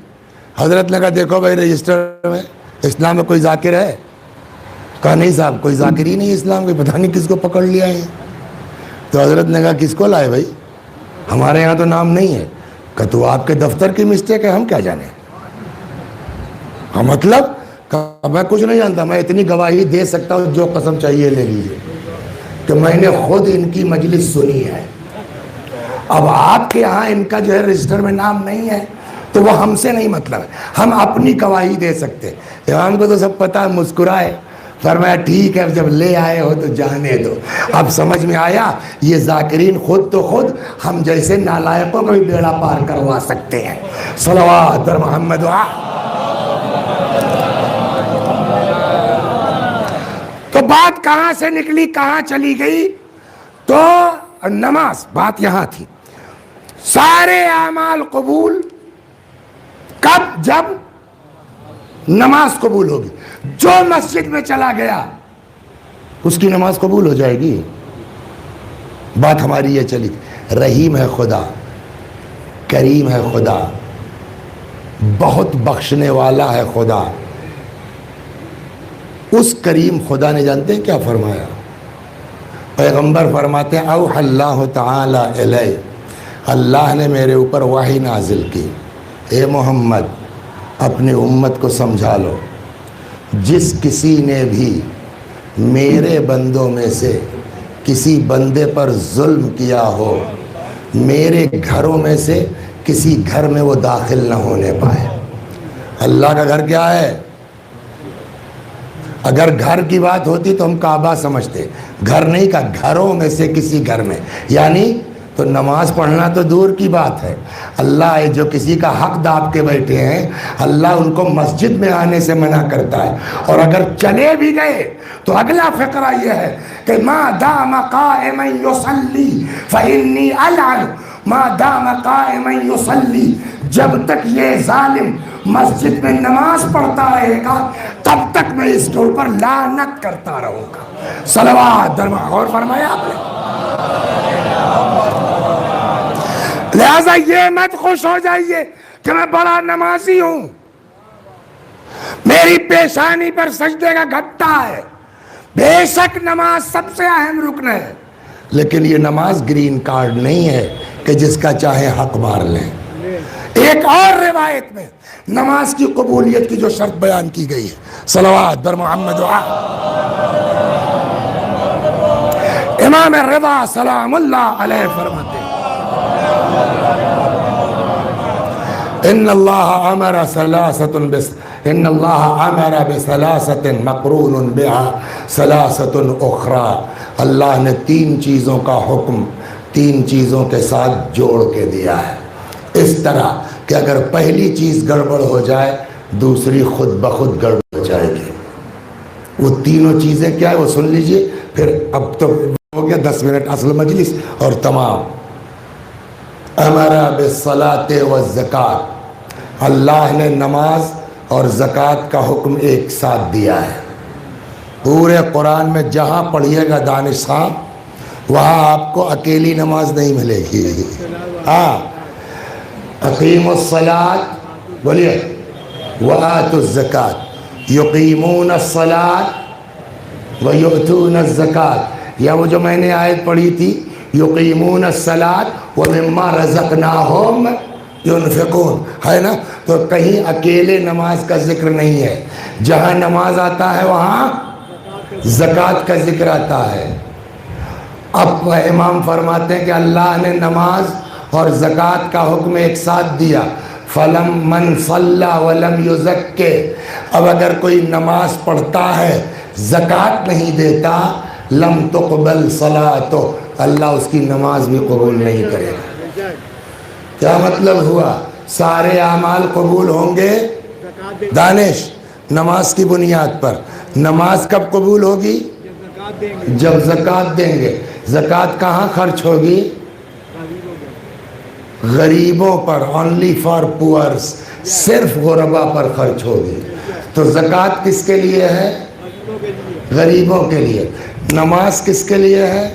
حضرت نے کہا دیکھو بھائی رجسٹر میں اسلام میں کوئی ذاکر ہے؟ کہا نہیں صاحب کوئی ذاکر ہی نہیں اسلام میں، پتہ نہیں کس کو پکڑ لیا ہے۔ تو حضرت نے کہا کس کو لائے بھائی، ہمارے یہاں تو نام نہیں ہے۔ کہ تو آپ کے دفتر کی مسٹیک ہے، ہم کیا جانیں؟ مطلب کہ میں کچھ نہیں جانتا، میں اتنی گواہی دے سکتا ہوں، جو قسم چاہیے لے لیجیے کہ میں نے خود ان کی مجلس سنی ہے۔ اب آپ کے ہاں ان کا جو ہے رجسٹر میں نام نہیں ہے تو وہ ہم سے نہیں مطلب ہے، ہم اپنی گواہی دے سکتے۔ امام کو تو سب پتہ ہے، مسکرائے، فرمایا ٹھیک ہے جب لے آئے ہو تو جانے دو۔ اب سمجھ میں آیا یہ ذاکرین خود تو خود ہم جیسے نالائقوں کو بھی بیڑا پار کروا سکتے ہیں۔ صلوات بر محمد۔ تو بات کہاں سے نکلی کہاں چلی گئی؟ تو نماز، بات یہاں تھی۔ سارے اعمال قبول کب؟ جب نماز قبول ہوگی۔ جو مسجد میں چلا گیا اس کی نماز قبول ہو جائے گی۔ بات ہماری یہ چلی، رحیم ہے خدا، کریم ہے خدا، بہت بخشنے والا ہے خدا۔ اس کریم خدا نے جانتے ہیں کیا فرمایا؟ پیغمبر فرماتے ہیں اوحی اللہ تعالی الیہ، اللہ نے میرے اوپر وحی نازل کی، اے محمد اپنی امت کو سمجھا لو، جس کسی نے بھی میرے بندوں میں سے کسی بندے پر ظلم کیا ہو میرے گھروں میں سے کسی گھر میں وہ داخل نہ ہونے پائے. اللہ کا گھر کیا ہے؟ اگر گھر کی بات ہوتی تو ہم کعبہ سمجھتے, گھر نہیں کہا, گھروں میں سے کسی گھر میں, یعنی تو نماز پڑھنا تو دور کی بات ہے. اللہ جو کسی کا حق داب کے بیٹھے ہیں, اللہ ان کو مسجد میں آنے سے منع کرتا ہے, اور اگر چلے بھی گئے تو اگلا فقرہ یہ ہے کہ ما دام قائما یصلی فإنی ألعن, ما دام قائما یصلی, جب تک یہ ظالم مسجد میں نماز پڑھتا رہے گا تب تک میں اس کے اوپر لعنت کرتا رہوں گا. صلوات درما غور فرمایا آپ نے. لہذا یہ مت خوش ہو جائیے کہ میں بڑا نمازی ہوں, میری پیشانی پر سجدے کا گھٹا ہے. بے شک نماز سب سے اہم رکن ہے, لیکن یہ نماز گرین کارڈ نہیں ہے کہ جس کا چاہے حق مار لیں. ایک اور روایت میں نماز کی قبولیت کی جو شرط بیان کی گئی ہے, صلوات بر محمد و امام رضا سلام اللہ علیہ فرماتے ہیں ان اللہ امر ان اللہ امر بثلاثۃ مقرون بها ثلاثۃ اخرى, اللہ نے 3 چیزوں کا حکم 3 چیزوں کے ساتھ جوڑ کے دیا ہے, اس طرح کہ اگر پہلی چیز گڑبڑ ہو جائے دوسری خود بخود گڑبڑ ہو جائے گی. وہ تینوں چیزیں کیا ہے وہ سن لیجئے, پھر اب تو ہو گیا 10 منٹ اصل مجلس اور تمام. امر بالصلاۃ والزکاۃ, اللہ نے نماز اور زکوٰۃ کا حکم ایک ساتھ دیا ہے. پورے قرآن میں جہاں پڑھیے گا دانش خان, وہاں آپ کو اکیلی نماز نہیں ملے گی. ہاں, اقیموا الصلاۃ بولیے وآتوا الزکاۃ یقیمون الصلاۃ ویؤتون الزکاۃ, یا وہ جو میں نے آیت پڑھی تھی یقیمون الصلاۃ ومما رزقناہم ينفقون, ہے نا. تو کہیں اکیلے نماز کا ذکر نہیں ہے, جہاں نماز آتا ہے وہاں زکوٰۃ کا ذکر آتا ہے. اب امام فرماتے ہیں کہ اللہ نے نماز اور زکوٰۃ کا حکم ایک ساتھ دیا. فلم من صلی ولم یزکِ, اب اگر کوئی نماز پڑھتا ہے زکوٰۃ نہیں دیتا, لم تقبل صلاۃ, اللہ اس کی نماز بھی قبول نہیں کرے گا. کیا مطلب ہوا؟ سارے اعمال قبول ہوں گے دانش نماز کی بنیاد پر. نماز کب قبول ہوگی؟ جب زکوٰۃ دیں گے. زکوٰۃ کہاں خرچ ہوگی؟ غریبوں پر, اونلی فار پورس, صرف غربا پر خرچ ہوگی. تو زکوٰۃ کس کے لیے ہے؟ غریبوں کے لیے. نماز کس کے لیے ہے؟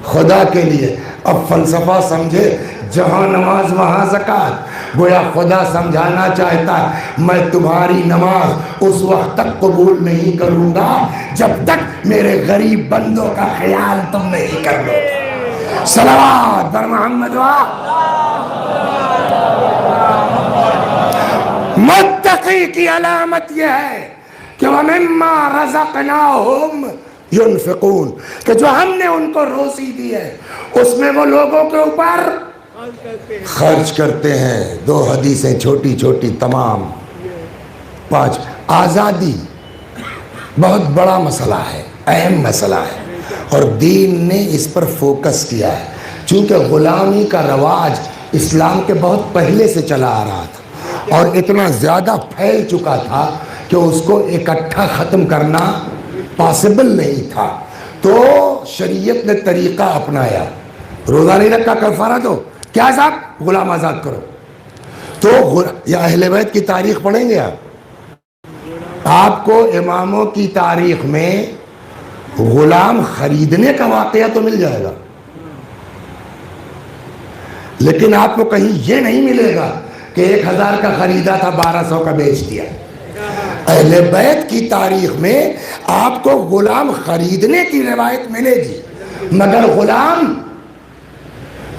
خدا کے لیے. اب فلسفہ سمجھے, جہاں نماز وہاں زکوٰۃ. گویا خدا سمجھانا چاہتا ہے میں تمہاری نماز اس وقت تک قبول نہیں کروں گا جب تک میرے غریب بندوں کا خیال تم نہیں کر لو. صلوات بر محمد. متقی کی علامت یہ ہے کہ وَمِمَّا رَزَقْنَاهُمْ يُنْفِقُونَ, کہ جو ہم نے ان کو روزی دی ہے اس میں وہ لوگوں کے اوپر خرچ کرتے ہیں. 2 حدیثیں چھوٹی چھوٹی تمام. 5, آزادی بہت بڑا مسئلہ ہے, اہم مسئلہ ہے, اور دین نے اس پر فوکس کیا ہے. چونکہ غلامی کا رواج اسلام کے بہت پہلے سے چلا آ رہا تھا اور اتنا زیادہ پھیل چکا تھا کہ اس کو اکٹھا ختم کرنا پاسبل نہیں تھا. تو شریعت نے طریقہ اپنایا, روزہ نہیں رکھا کفارہ دو, کیا صاحب غلام آزاد کرو. تو یا اہل بیت کی تاریخ پڑھیں گے آپ کو اماموں کی تاریخ میں غلام خریدنے کا واقعہ تو مل جائے گا, لیکن آپ کو کہیں یہ نہیں ملے گا کہ 1000 کا خریدا تھا 1200 کا بیچ دیا. اہل بیت کی تاریخ میں آپ کو غلام خریدنے کی روایت ملے گی, مگر غلام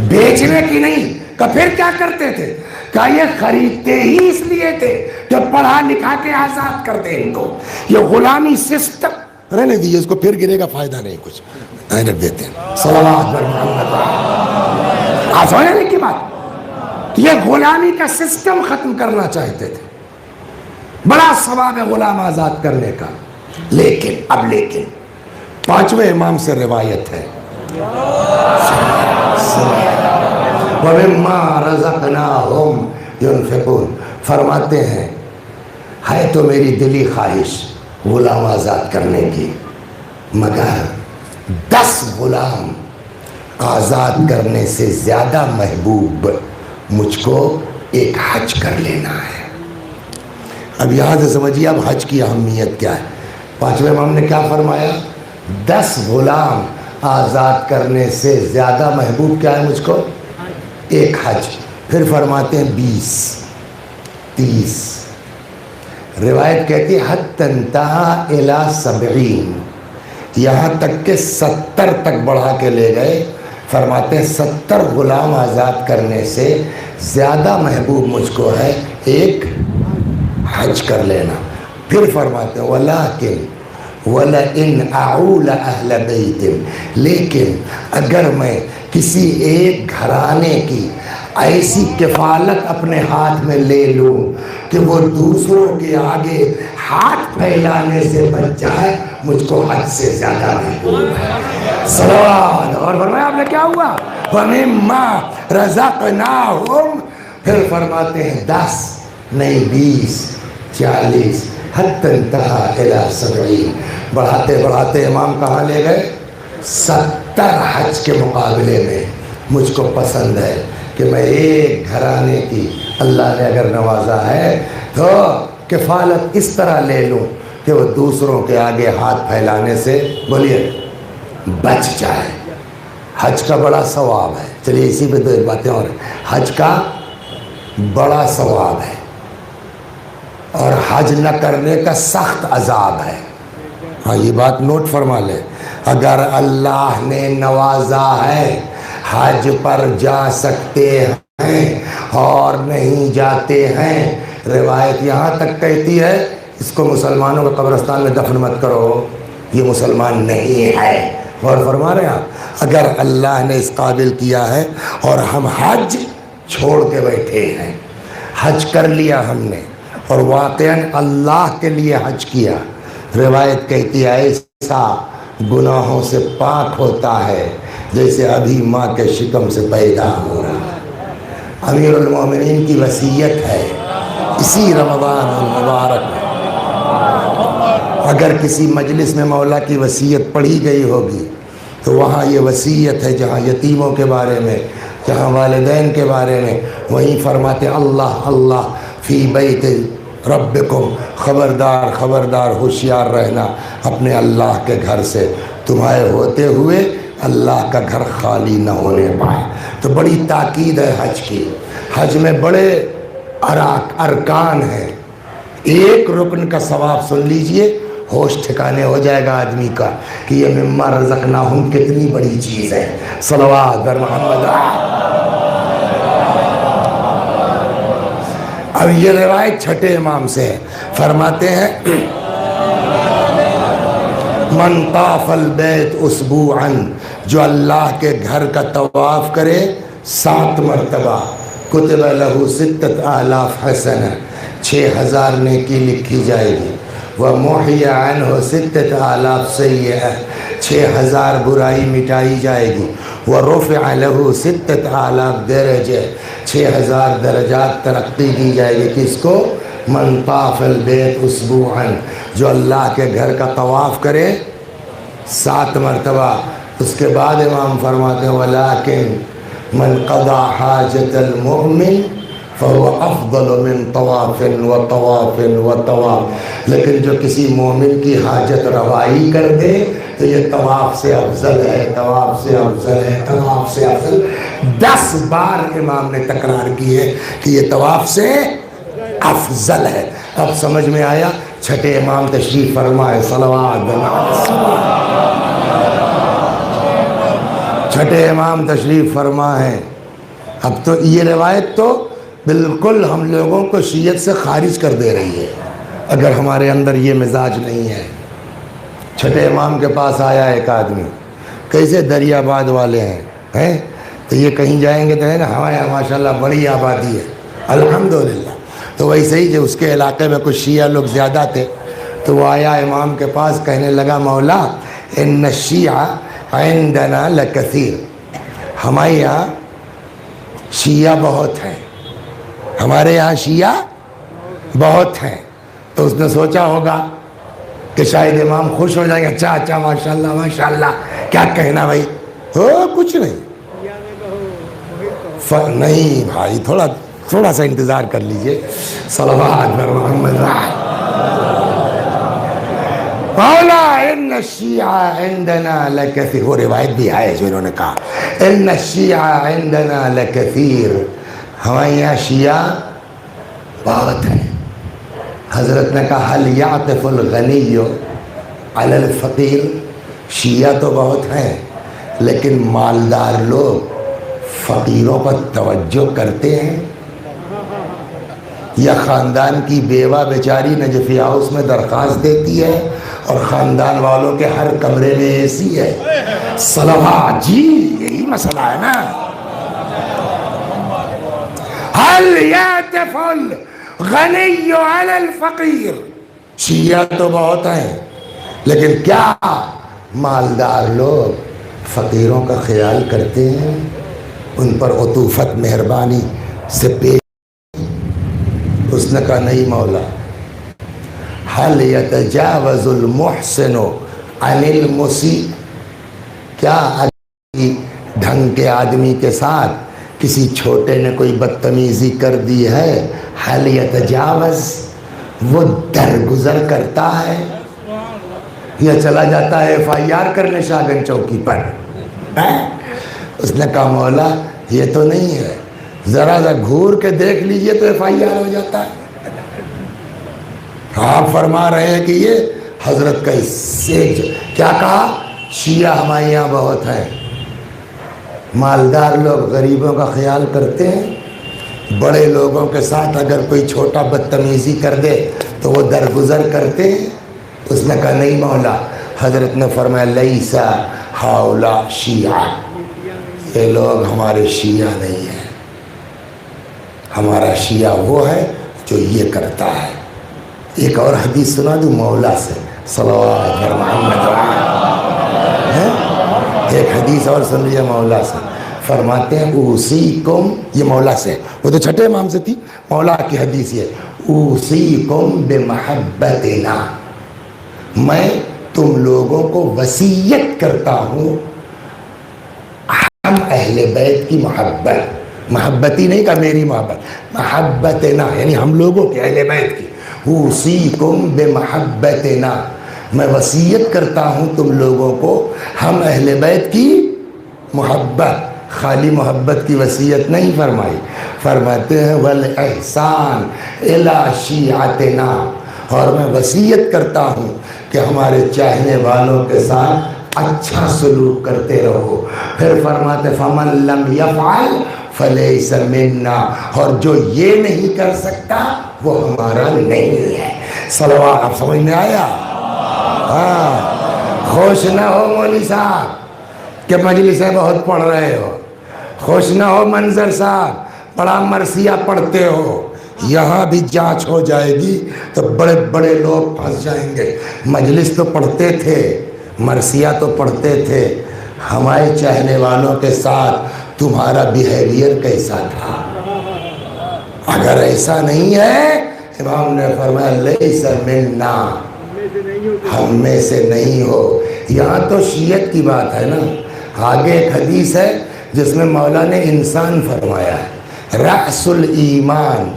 بیچنے کی نہیں. کہ پھر کیا کرتے تھے؟ کہ یہ خریدتے ہی اس لیے تھے کہ پڑھا لکھا کے آزاد کر دیں ان کو. یہ غلامی سسٹم رہنے دیجیے, اس کو پھر گرے گا فائدہ نہیں کچھ. رکھ دیتے ہیں صلوات پر محمد۔ آپ سمجھنے کی بات، یہ غلامی کا سسٹم ختم کرنا چاہتے تھے، بڑا ثواب ہے غلام آزاد کرنے کا، لیکن پانچویں امام سے روایت ہے، وَمِمَّا رَزَقْنَاهُمْ يُنْفِقُونَ، فرماتے ہیں ہے تو میری دلی خواہش غلام آزاد کرنے کی، مگر 10 غلام آزاد کرنے سے زیادہ محبوب مجھ کو ایک حج کر لینا ہے۔ اب یہاں سے سمجھیے اب حج کی اہمیت کیا ہے۔ پانچویں امام نے کیا فرمایا؟ 10 غلام آزاد کرنے سے زیادہ محبوب کیا ہے مجھ کو؟ ایک حج۔ پھر فرماتے ہیں 20، 30، روایت کہتی ہے حتی انتہا الی 70، یہاں تک کہ 70 تک بڑھا کے لے گئے۔ فرماتے ہیں 70 غلام آزاد کرنے سے زیادہ محبوب مجھ کو ہے ایک حج کر لینا۔ پھر فرماتے ہیں وَلَئِنْ أَعُولَ أَهْلَ بَيْتٍ، لیکن اگر میں کسی ایک گھرانے کی ایسی کفالت اپنے ہاتھ میں لے لوں کہ وہ دوسروں کے آگے ہاتھ پھیلانے سے بچ جائے، مجھ کو حج سے زیادہ محبوب ہے۔ صلوات۔ اور فرمایا آپ نے کیا ہوا؟ وَمِمَّا رَزَقْنَاهُمْ، پھر فرماتے ہیں 10 نہیں 20، 40، حتی انتہا الی 70، بڑھاتے بڑھاتے امام کہاں لے گئے؟ 70 حج کے مقابلے میں مجھ کو پسند ہے کہ میں ایک گھرانے کی اللہ نے اگر نوازا ہے تو کفالت اس طرح لے لوں کہ وہ دوسروں کے آگے ہاتھ پھیلانے سے بولیے بچ جائے۔ حج کا بڑا ثواب ہے۔ چلیے اسی پہ 2 باتیں اور ہیں۔ حج کا بڑا ثواب ہے اور حج نہ کرنے کا سخت عذاب ہے۔ ہاں یہ بات نوٹ فرما لے، اگر اللہ نے نوازا ہے حج پر جا سکتے ہیں اور نہیں جاتے ہیں، روایت یہاں تک کہتی ہے اس کو مسلمانوں کے قبرستان میں دفن مت کرو، یہ مسلمان نہیں ہے۔ اور فرما رہے ہیں آپ، اگر اللہ نے اس قابل کیا ہے اور ہم حج چھوڑ کے بیٹھے ہیں، حج کر لیا ہم نے اور واقعاً اللہ کے لیے حج کیا، روایت کہتی ہے ایسا گناہوں سے پاک ہوتا ہے جیسے ابھی ماں کے شکم سے پیدا ہو رہا ہے۔ امیر المومنین کی وصیت ہے اسی رمضان المبارک میں، اگر کسی مجلس میں مولا کی وصیت پڑھی گئی ہوگی تو وہاں یہ وصیت ہے، جہاں یتیموں کے بارے میں، جہاں والدین کے بارے میں، وہیں فرماتے اللہ اللہ فی بیت ربکم، خبردار خبردار ہوشیار رہنا اپنے اللہ کے گھر سے، تمہارے ہوتے ہوئے اللہ کا گھر خالی نہ ہونے پائے۔ تو بڑی تاکید ہے حج کی۔ حج میں بڑے ارکان ہیں، ایک رکن کا ثواب سن لیجئے، ہوش ٹھکانے ہو جائے گا آدمی کا کہ یہ مما رزقناہم کتنی بڑی چیز ہے۔ صلوات بر محمد۔ اب یہ روایت چھٹے امام سے ہے، فرماتے ہیں من طاف البیت اسبوعا، جو اللہ کے گھر کا طواف کرے 7 مرتبہ، کتب لہ 6000 حسنہ، 6000 نیکی لکھی جائے گی، ومحی عنہ 6000 سیئہ، 6000 برائی مٹائی جائے گی، ورفع لہ 6000 درجہ، 6000 درجات ترقی کی جائے گی۔ کس کو؟ من طاف البیت اسبوعا، جو اللہ کے گھر کا طواف کرے 7 مرتبہ۔ اس کے بعد امام فرماتے ہیں ولیکن من قضا حاجت المؤمن فهو افضل من طواف وطواف وطواف، لیکن جو کسی مومن کی حاجت روائی کر دے تو یہ طواف سے افضل ہے، طواف سے افضل ہے، طواف سے افضل۔ 10 بار امام نے تکرار کی ہے کہ یہ طواف سے افضل ہے۔ اب سمجھ میں آیا؟ چھٹے امام تشریف فرمائے، صلوات۔ چھٹے امام تشریف فرما ہے۔ اب تو یہ روایت تو بالکل ہم لوگوں کو شیعت سے خارج کر دے رہی ہے اگر ہمارے اندر یہ مزاج نہیں ہے۔ چھٹے امام کے پاس آیا ایک آدمی، کیسے دریا آباد والے ہیں تو یہ کہیں جائیں گے تو ہے نا ہمارے یہاں ماشاء اللہ بڑی آبادی ہے الحمدللہ. تو ویسے ہی جو اس کے علاقے میں کچھ شیعہ لوگ زیادہ تھے تو وہ آیا امام کے پاس کہنے لگا مولا ان الشیعہ عندنا لکثیر، ہمارے یہاں شیعہ بہت ہیں، ہمارے یہاں شیعہ بہت ہیں. تو اس نے سوچا ہوگا کہ شاید امام خوش ہو جائیں گے، اچھا اچھا ماشاء اللہ کیا کہنا بھائی، ہو کچھ نہیں. نہیں بھائی تھوڑا سا انتظار کر لیجئے. صلوات بر محمد مولا ان الشیعہ عندنا لکثیر، وہ روایت بھی ہے جو انہوں نے کہا ان الشیعہ عندنا لکثیر، ہمارے یہاں شیعہ بہت ہیں. حضرت نے کہا حل یعطف الغنی علی الفقیر، شیعہ تو بہت ہیں لیکن مالدار لوگ فقیروں پر توجہ کرتے ہیں؟ یا خاندان کی بیوہ بیچاری نجفی ہاؤس میں درخواست دیتی ہے اور خاندان والوں کے ہر کمرے میں اے سی ہے؟ صلوات، جی یہی مسئلہ ہے نا. حل یعطف الغنی علی الفقیر، شیعہ تو بہت ہیں لیکن کیا مالدار لوگ فقیروں کا خیال کرتے ہیں، ان پر عطوفت مہربانی سے پیش؟ اس نے کہا نہیں مولا. حل یتجاوز المحسن عن المسیء، کیا ڈھنگ کے آدمی کے ساتھ کسی چھوٹے نے کوئی بدتمیزی کر دی ہے، حل یتجاوز، وہ درگزر کرتا ہے یا چلا جاتا ہے ایف آئی آر کرنے شاہگنج چوکی پر؟ اس نے کہا مولا یہ تو نہیں ہے، ذرا سا گھور کے دیکھ لیجئے تو ایف آئی آر ہو جاتا ہے. آپ فرما رہے ہیں کہ یہ حضرت کا کیا کہا، شیعہ ہمارے یہاں بہت ہیں، مالدار لوگ غریبوں کا خیال کرتے ہیں، بڑے لوگوں کے ساتھ اگر کوئی چھوٹا بدتمیزی کر دے تو وہ درگزر کرتے ہیں. اس نے کہا نہیں مولا. حضرت نے فرمایا لیسا ہاؤلا شیعہ، یہ لوگ ہمارے شیعہ نہیں ہیں، ہمارا شیعہ وہ ہے جو یہ کرتا ہے. ایک اور حدیث سنا دوں مولا سے، صلوات بر محمد. ایک حدیث اور سن لیجیے مولا سے، فرماتے ہیں اوصیکم، یہ مولا سے، وہ تو چھٹے امام سے تھی، مولا کی حدیث یہ، اوصیکم بمحبتنا، میں تم لوگوں کو وصیت کرتا ہوں ہم اہل بیت کی محبتی نہیں کہا میری محبت، محبتنا یعنی ہم لوگوں کے اہل بیت کی. اوصیکم بمحبتنا، میں وصیت کرتا ہوں تم لوگوں کو ہم اہل بیت کی محبت. خالی محبت کی وصیت نہیں فرمائی، فرماتے ہیں والاحسان الی شیعتنا، اور میں وصیت کرتا ہوں کہ ہمارے چاہنے والوں کے ساتھ اچھا سلوک کرتے رہو. پھر فرماتے فمن لم یفعل فلیس منا، اور جو یہ نہیں کر سکتا وہ ہمارا نہیں ہے. صلوات، آپ سمجھ میں آیا؟ ہاں، خوش نہ ہو مولوی صاحب کہ مجلسیں بہت پڑھ رہے ہو، خوش نہ ہو منظر صاحب بڑا مرثیہ پڑھتے ہو، یہاں بھی جانچ ہو جائے گی تو بڑے بڑے لوگ پھنس جائیں گے. مجلس تو پڑھتے تھے، مرثیہ تو پڑھتے تھے، ہمارے چاہنے والوں کے ساتھ تمہارا بیہیویئر کیسا تھا؟ اگر ایسا نہیں ہے، امام نے فرمایا لیس منا، ہم میں سے نہیں ہو. یہاں تو شیعت کی بات ہے نا. آگے ایک حدیث ہے جس میں مولا نے انسان فرمایا ہے، رأس الایمان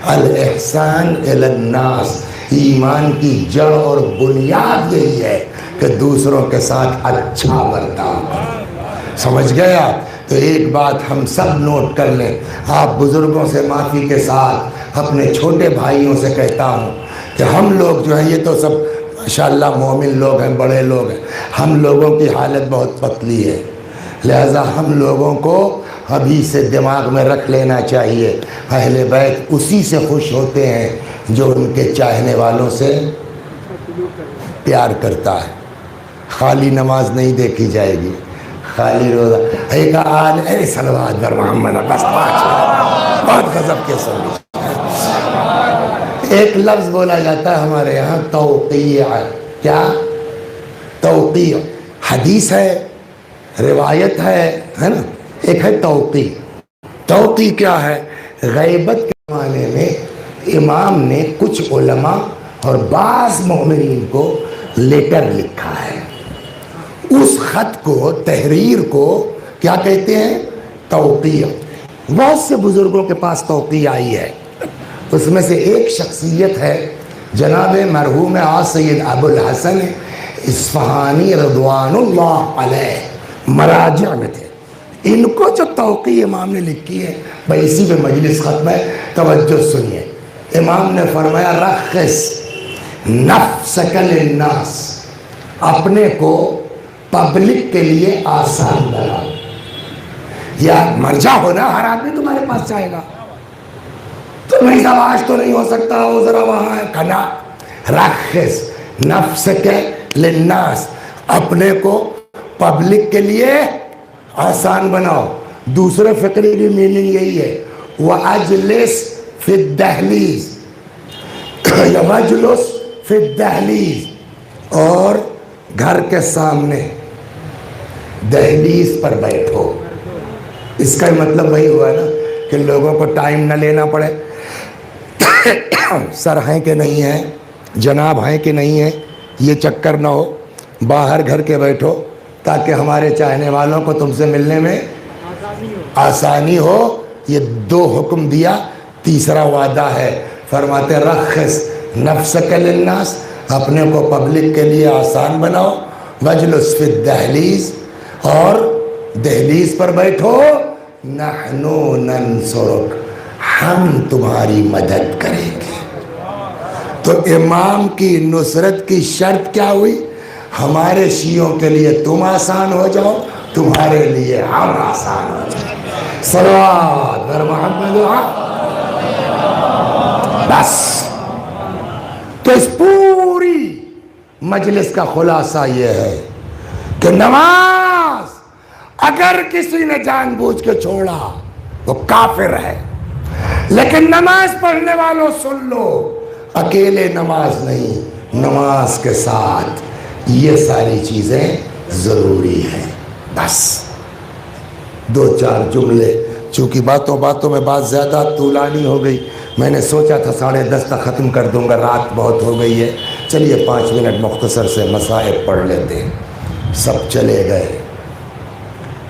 الاحسان الی الناس، ایمان کی جڑ اور بنیاد یہی ہے کہ دوسروں کے ساتھ اچھا برتاؤ کرو. سمجھ گئے آپ؟ تو ایک بات ہم سب نوٹ کر لیں، آپ بزرگوں سے معافی کے ساتھ اپنے چھوٹے بھائیوں سے کہتا ہوں کہ ہم لوگ جو ہیں یہ تو سب ماشاءاللہ مومن لوگ ہیں، بڑے لوگ ہیں، ہم لوگوں کی حالت بہت پتلی ہے، لہذا ہم لوگوں کو ابھی سے دماغ میں رکھ لینا چاہیے اہل بیت اسی سے خوش ہوتے ہیں جو ان کے چاہنے والوں سے پیار کرتا ہے. خالی نماز نہیں دیکھی جائے گی، خالی روزہ ایک آل اے صلوات بر محمد بس 5 منٹ بہت غضب کے سن. ایک لفظ بولا جاتا ہے ہمارے یہاں توقیع. کیا؟ توقیع. حدیث ہے، روایت ہے نا. ایک ہے توقیع. توقیع کیا ہے؟ غیبت کے زمانے میں امام نے کچھ علماء اور بعض مومنین کو لیٹر لکھا ہے. اس خط کو، تحریر کو کیا کہتے ہیں؟ توقیع. بہت سے بزرگوں کے پاس توقیع آئی ہے. اس میں سے ایک شخصیت ہے جناب مرحوم سید ابو الحسن اصفہانی رضوان اللہ علیہ، مراجع میں تھے. ان کو جو توقیع امام نے لکھی ہے بھائی اسی پہ مجلس ختم ہے، توجہ سنیے. امام نے فرمایا رخص نفسک للناس، اپنے کو پبلک کے لیے آسان بنا. یا مرجع ہونا ہر آدمی تمہارے پاس چاہے گا، تمہیں آج تو نہیں ہو سکتا، وہ ذرا وہاں ہے کنا. رخص نفسک للناس، اپنے کو پبلک کے لیے آسان بناؤ. دوسرے فقری کی میننگ یہی ہے وَأَجْلِسْ فِي الدَّهْلِيزِ یا وَاجْلُسْ فِي الدَّهْلِيزِ، اور گھر کے سامنے دہلیز پر بیٹھو. اس کا مطلب وہی ہوا نا کہ لوگوں کو ٹائم نہ لینا پڑے. سر ہیں کہ نہیں ہیں، جناب ہیں کہ نہیں ہیں، یہ چکر نہ ہو. باہر گھر کے بیٹھو تاکہ ہمارے چاہنے والوں کو تم سے ملنے میں آسانی ہو. یہ 2 حکم دیا. تیسرا وعدہ ہے، فرماتے رخص نفسک للناس، اپنے کو پبلک کے لیے آسان بناؤ. وجلس فی الدہلیز، اور دہلیز پر بیٹھو. نحن ننصرک، ہم تمہاری مدد کریں گے. تو امام کی نصرت کی شرط کیا ہوئی؟ ہمارے شیعوں کے لیے تم آسان ہو جاؤ، تمہارے لیے ہم آسان ہو جائیں. صلوات بر محمد. بس. تو اس پوری مجلس کا خلاصہ یہ ہے کہ نماز اگر کسی نے جان بوجھ کے چھوڑا وہ کافر ہے. لیکن نماز پڑھنے والوں سن لو، اکیلے نماز نہیں، نماز کے ساتھ یہ ساری چیزیں ضروری ہیں. بس 2-4 جملے، چونکہ باتوں میں بات زیادہ طولانی ہو گئی. میں نے سوچا تھا 10:30 تک ختم کر دوں گا، رات بہت ہو گئی ہے. چلیے 5 منٹ مختصر سے مصائب پڑھ لیتے ہیں. سب چلے گئے.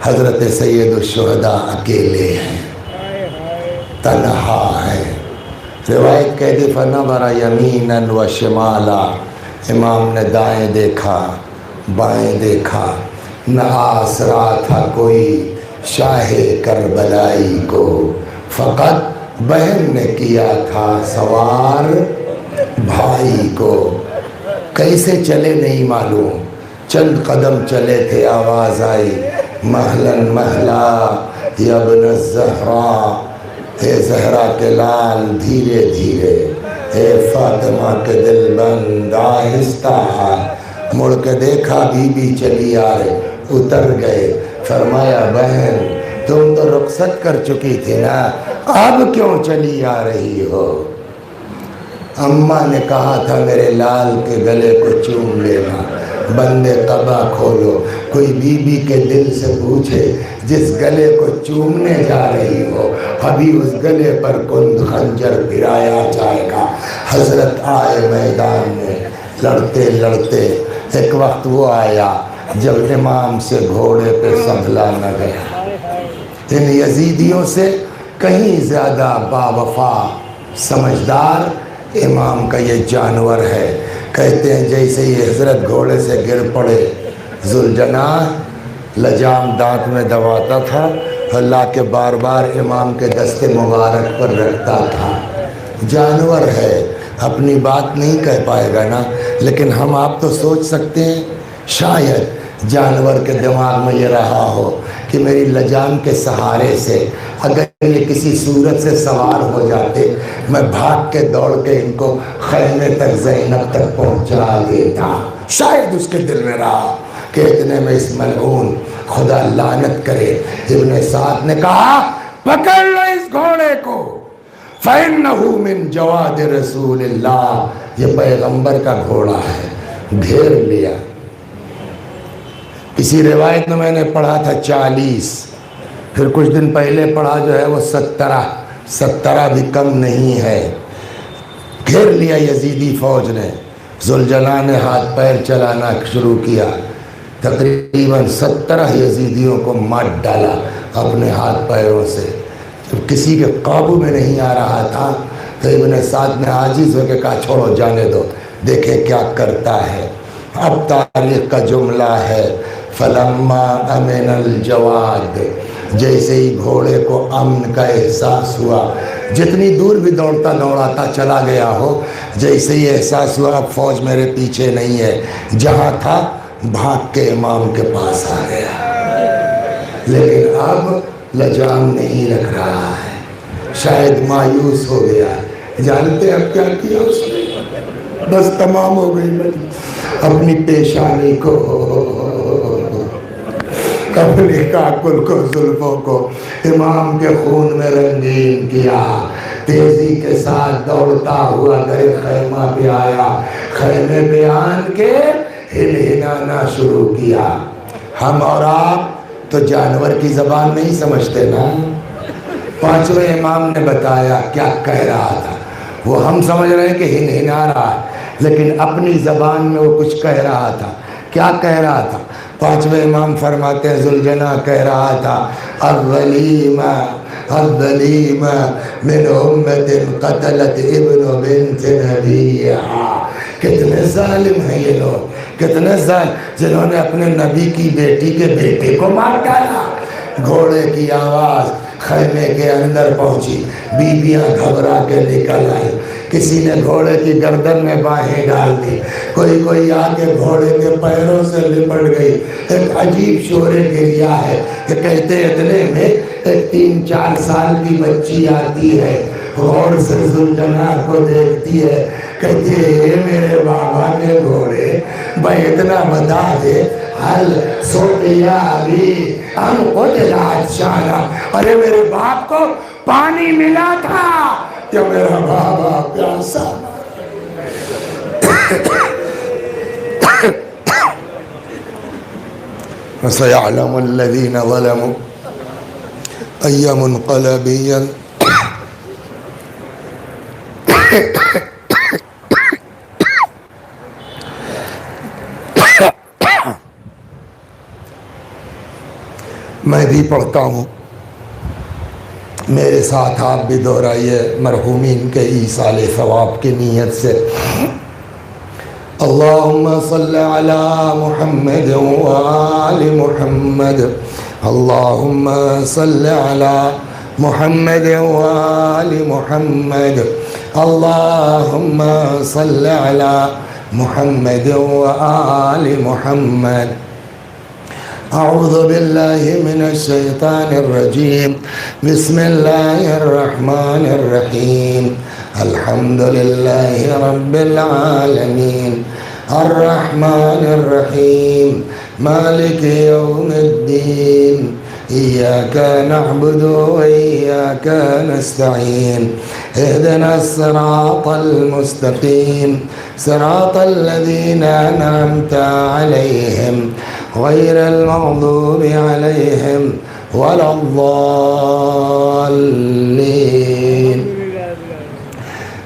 حضرت سید الشہداء اکیلے ہیں، تنہا ہیں. روایت کہتی فنظر یمینا و شمالا، امام نے دائیں دیکھا بائیں دیکھا، نہ آسرا تھا کوئی شاہ کربلائی کو، فقط بہن نے کیا تھا سوار بھائی کو. کیسے چلے نہیں معلوم، چند قدم چلے تھے آواز آئی مہلن مہلا یا ابن الزہرا، اے زہرا کے لال دھیرے دھیرے، اے فاطمہ کے دل بند آہستہ. مڑ کے دیکھا بی بی چلی آئے، اتر گئے. فرمایا بہن تم تو رخصت کر چکی تھی نا، اب کیوں چلی آ رہی ہو؟ اماں نے کہا تھا میرے لال کے گلے کو چوم لینا. بندے قبا کھولو، کوئی بی بی کے دل سے پوچھے جس گلے کو چومنے جا رہی ہو ابھی اس گلے پر کند خنجر گرایا جائے گا. حضرت آئے میدان میں لڑتے لڑتے. ایک وقت وہ آیا جب امام سے گھوڑے پہ سنبھلا نہ گیا. ان یزیدیوں سے کہیں زیادہ باوفا سمجھدار امام کا یہ جانور ہے. کہتے ہیں جیسے ہی حضرت گھوڑے سے گر پڑے، ذوالجناح لجام دانت میں دباتا تھا، اللہ کے بار بار امام کے دست مبارک پر رکھتا تھا. جانور ہے، اپنی بات نہیں کہہ پائے گا نا، لیکن ہم آپ تو سوچ سکتے ہیں شاید جانور کے دماغ میں یہ رہا ہو کہ میری لجام کے سہارے سے اگر یہ کسی صورت سے سوار ہو جاتے، میں بھاگ کے دوڑ کے ان کو خیمے تک زینب تک پہنچا دیتا. شاید اس کے دل میں رہا. کہ اتنے میں اس ملعون خدا لعنت کرے ابن سعد نے کہا پکڑ لو اس گھوڑے کو فَإِنَّهُ مِن جَوَادِ رسول اللہ، یہ پیغمبر کا گھوڑا ہے۔ گھیر لیا۔ اسی روایت میں نے پڑھا تھا 40، پھر کچھ دن پہلے پڑھا جو ہے وہ 17 بھی کم نہیں ہے۔ گھیر لیا یزیدی فوج نے، ذوالجلال نے ہاتھ پیر چلانا شروع کیا، تقریباً 17 یزیدیوں کو مار ڈالا اپنے ہاتھ پیروں سے۔ جب کسی کے قابو میں نہیں آ رہا تھا تو ابن سعد نے عاجز ہو کے کہا چھوڑو جانے دو، دیکھیں کیا کرتا ہے۔ اب تاریخ کا جملہ ہے فلما امن الجواد، جیسے ہی گھوڑے کو امن کا احساس ہوا، جتنی دور بھی دوڑتا دوڑاتا چلا گیا ہو، جیسے ہی احساس ہوا اب فوج میرے پیچھے نہیں ہے، جہاں تھا بھاگ کے امام کے پاس آ گیا، لیکن اب لجام نہیں رکھ رہا ہے، شاید مایوس ہو گیا۔ جانتے اب کیا کیا اس نے؟ بس تمام ہو گئی، اپنی پیشانی کو، اپنے کاکل کو، زلفوں کو امام کے خون میں رنگین کیا، تیزی کے ساتھ دوڑتا ہوا گھر خیمہ پہ آیا، خیمے پہ آن کے ہلہلانا شروع کیا۔ ہم اور آپ تو جانور کی زبان نہیں سمجھتے نا، پانچویں امام نے بتایا کیا کہہ رہا تھا، وہ ہم سمجھ رہے ہیں کہ ہنہنا رہا ہے، لیکن اپنی زبان میں وہ کچھ کہہ رہا تھا۔ کیا کہہ رہا تھا؟ پانچویں امام فرماتے ہیں ذوالجنا کہہ رہا تھا الظلیمہ الظلیمہ من امت قتلت ابن بنت نبیہا، کتنے ظالم ہیں یہ لوگ، کتنے ظالم جنہوں نے اپنے نبی کی بیٹی کے بیٹے کو مار ڈالا۔ گھوڑے کی آواز خیمے کے اندر پہنچی، بیویاں گھبرا کے نکل آئی، کسی نے گھوڑے کی گردن میں باہیں ڈال دی، کوئی آ کے گھوڑے کے پیروں سے لپٹ گئی۔ ایک عجیب شور گریا ہے کہ کہتے اتنے میں ایک 3-4 سال کی بچی آتی ہے، غور سے ذوالجلال کو دیکھتی ہے، کہتی ہے اے میرے بابا کے گھوڑے بھائی اتنا بتا دے حل سوٹیا ابھی ہم قتل عطشانا، ارے میرے باپ کو پانی ملا تھا کہ میرا بابا پیاسا۔ وَسَيَعْلَمُ الَّذِينَ ظَلَمُوا أَيَّ مُنْقَلَبٍ میں بھی پڑھتا ہوں، میرے ساتھ آپ بھی دہرائیے مرحومین کے ایصال ثواب کی نیت سے۔ اللہم صل علی محمد وآل محمد، اللہم صل علی محمد وآل محمد، اللہم صل علی محمد وآل محمد۔ اعوذ باللہ من الشیطان الرجیم، بسم اللہ الرحمن الرحیم، الحمد للہ رب العالمین، الرحمن الرحیم، مالک یوم الدین، ایاک نعبد وایاک نستعین، اہدنا الصراط المستقیم، صراط الذین انعمت علیہم غیر المغضوب علیہم ولا الضالین۔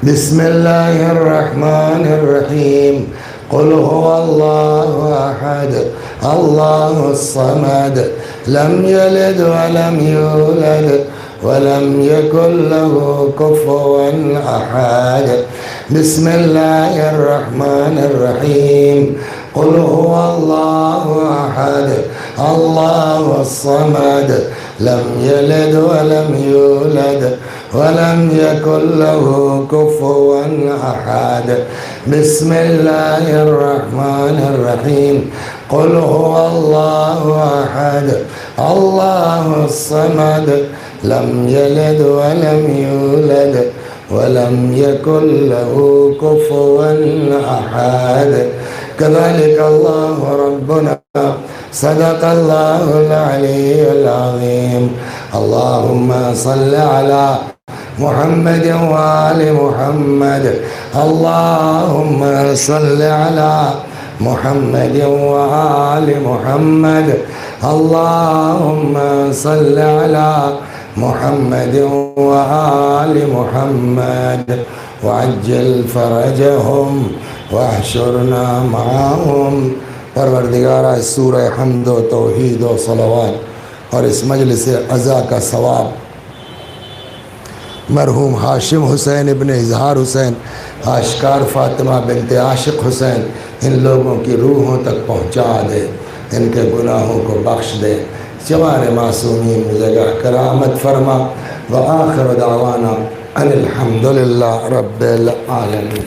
بسم اللہ الرحمن الرحیم، قل هو اللہ احد اللہ الصمد لم یلد ولم یولد ولم یکن له کفوا احد۔ بسم اللہ الرحمن الرحیم، قل هو اللہ احد اللہ الصمد لم یلد ولم یولد ولم یکن له کفوا احد۔ بسم اللہ الرحمن الرحیم، قل هو اللہ احد اللہ الصمد لم یلد ولم یولد ولم یکن له کفوا احد۔ كذلك الله ربنا صدق اللہ العلی العظیم اللہم صل علی محمد وآل محمد اللہم صل علی محمد وآل محمد اللہم صل علی محمد وآل محمد وعجل فرجهم واحشرنا معهم پروردگارہ اس سورہ حمد و توحید و صلوات اور اس مجلس عزا کا ثواب مرحوم ہاشم حسین ابن اظہار حسین آشکار فاطمہ بنت عاشق حسین ان لوگوں کی روحوں تک پہنچا دے، ان کے گناہوں کو بخش دے، جوار معصومین جگہ کرامت فرما، وآخر دعوانا ان الحمدللہ رب العالمین۔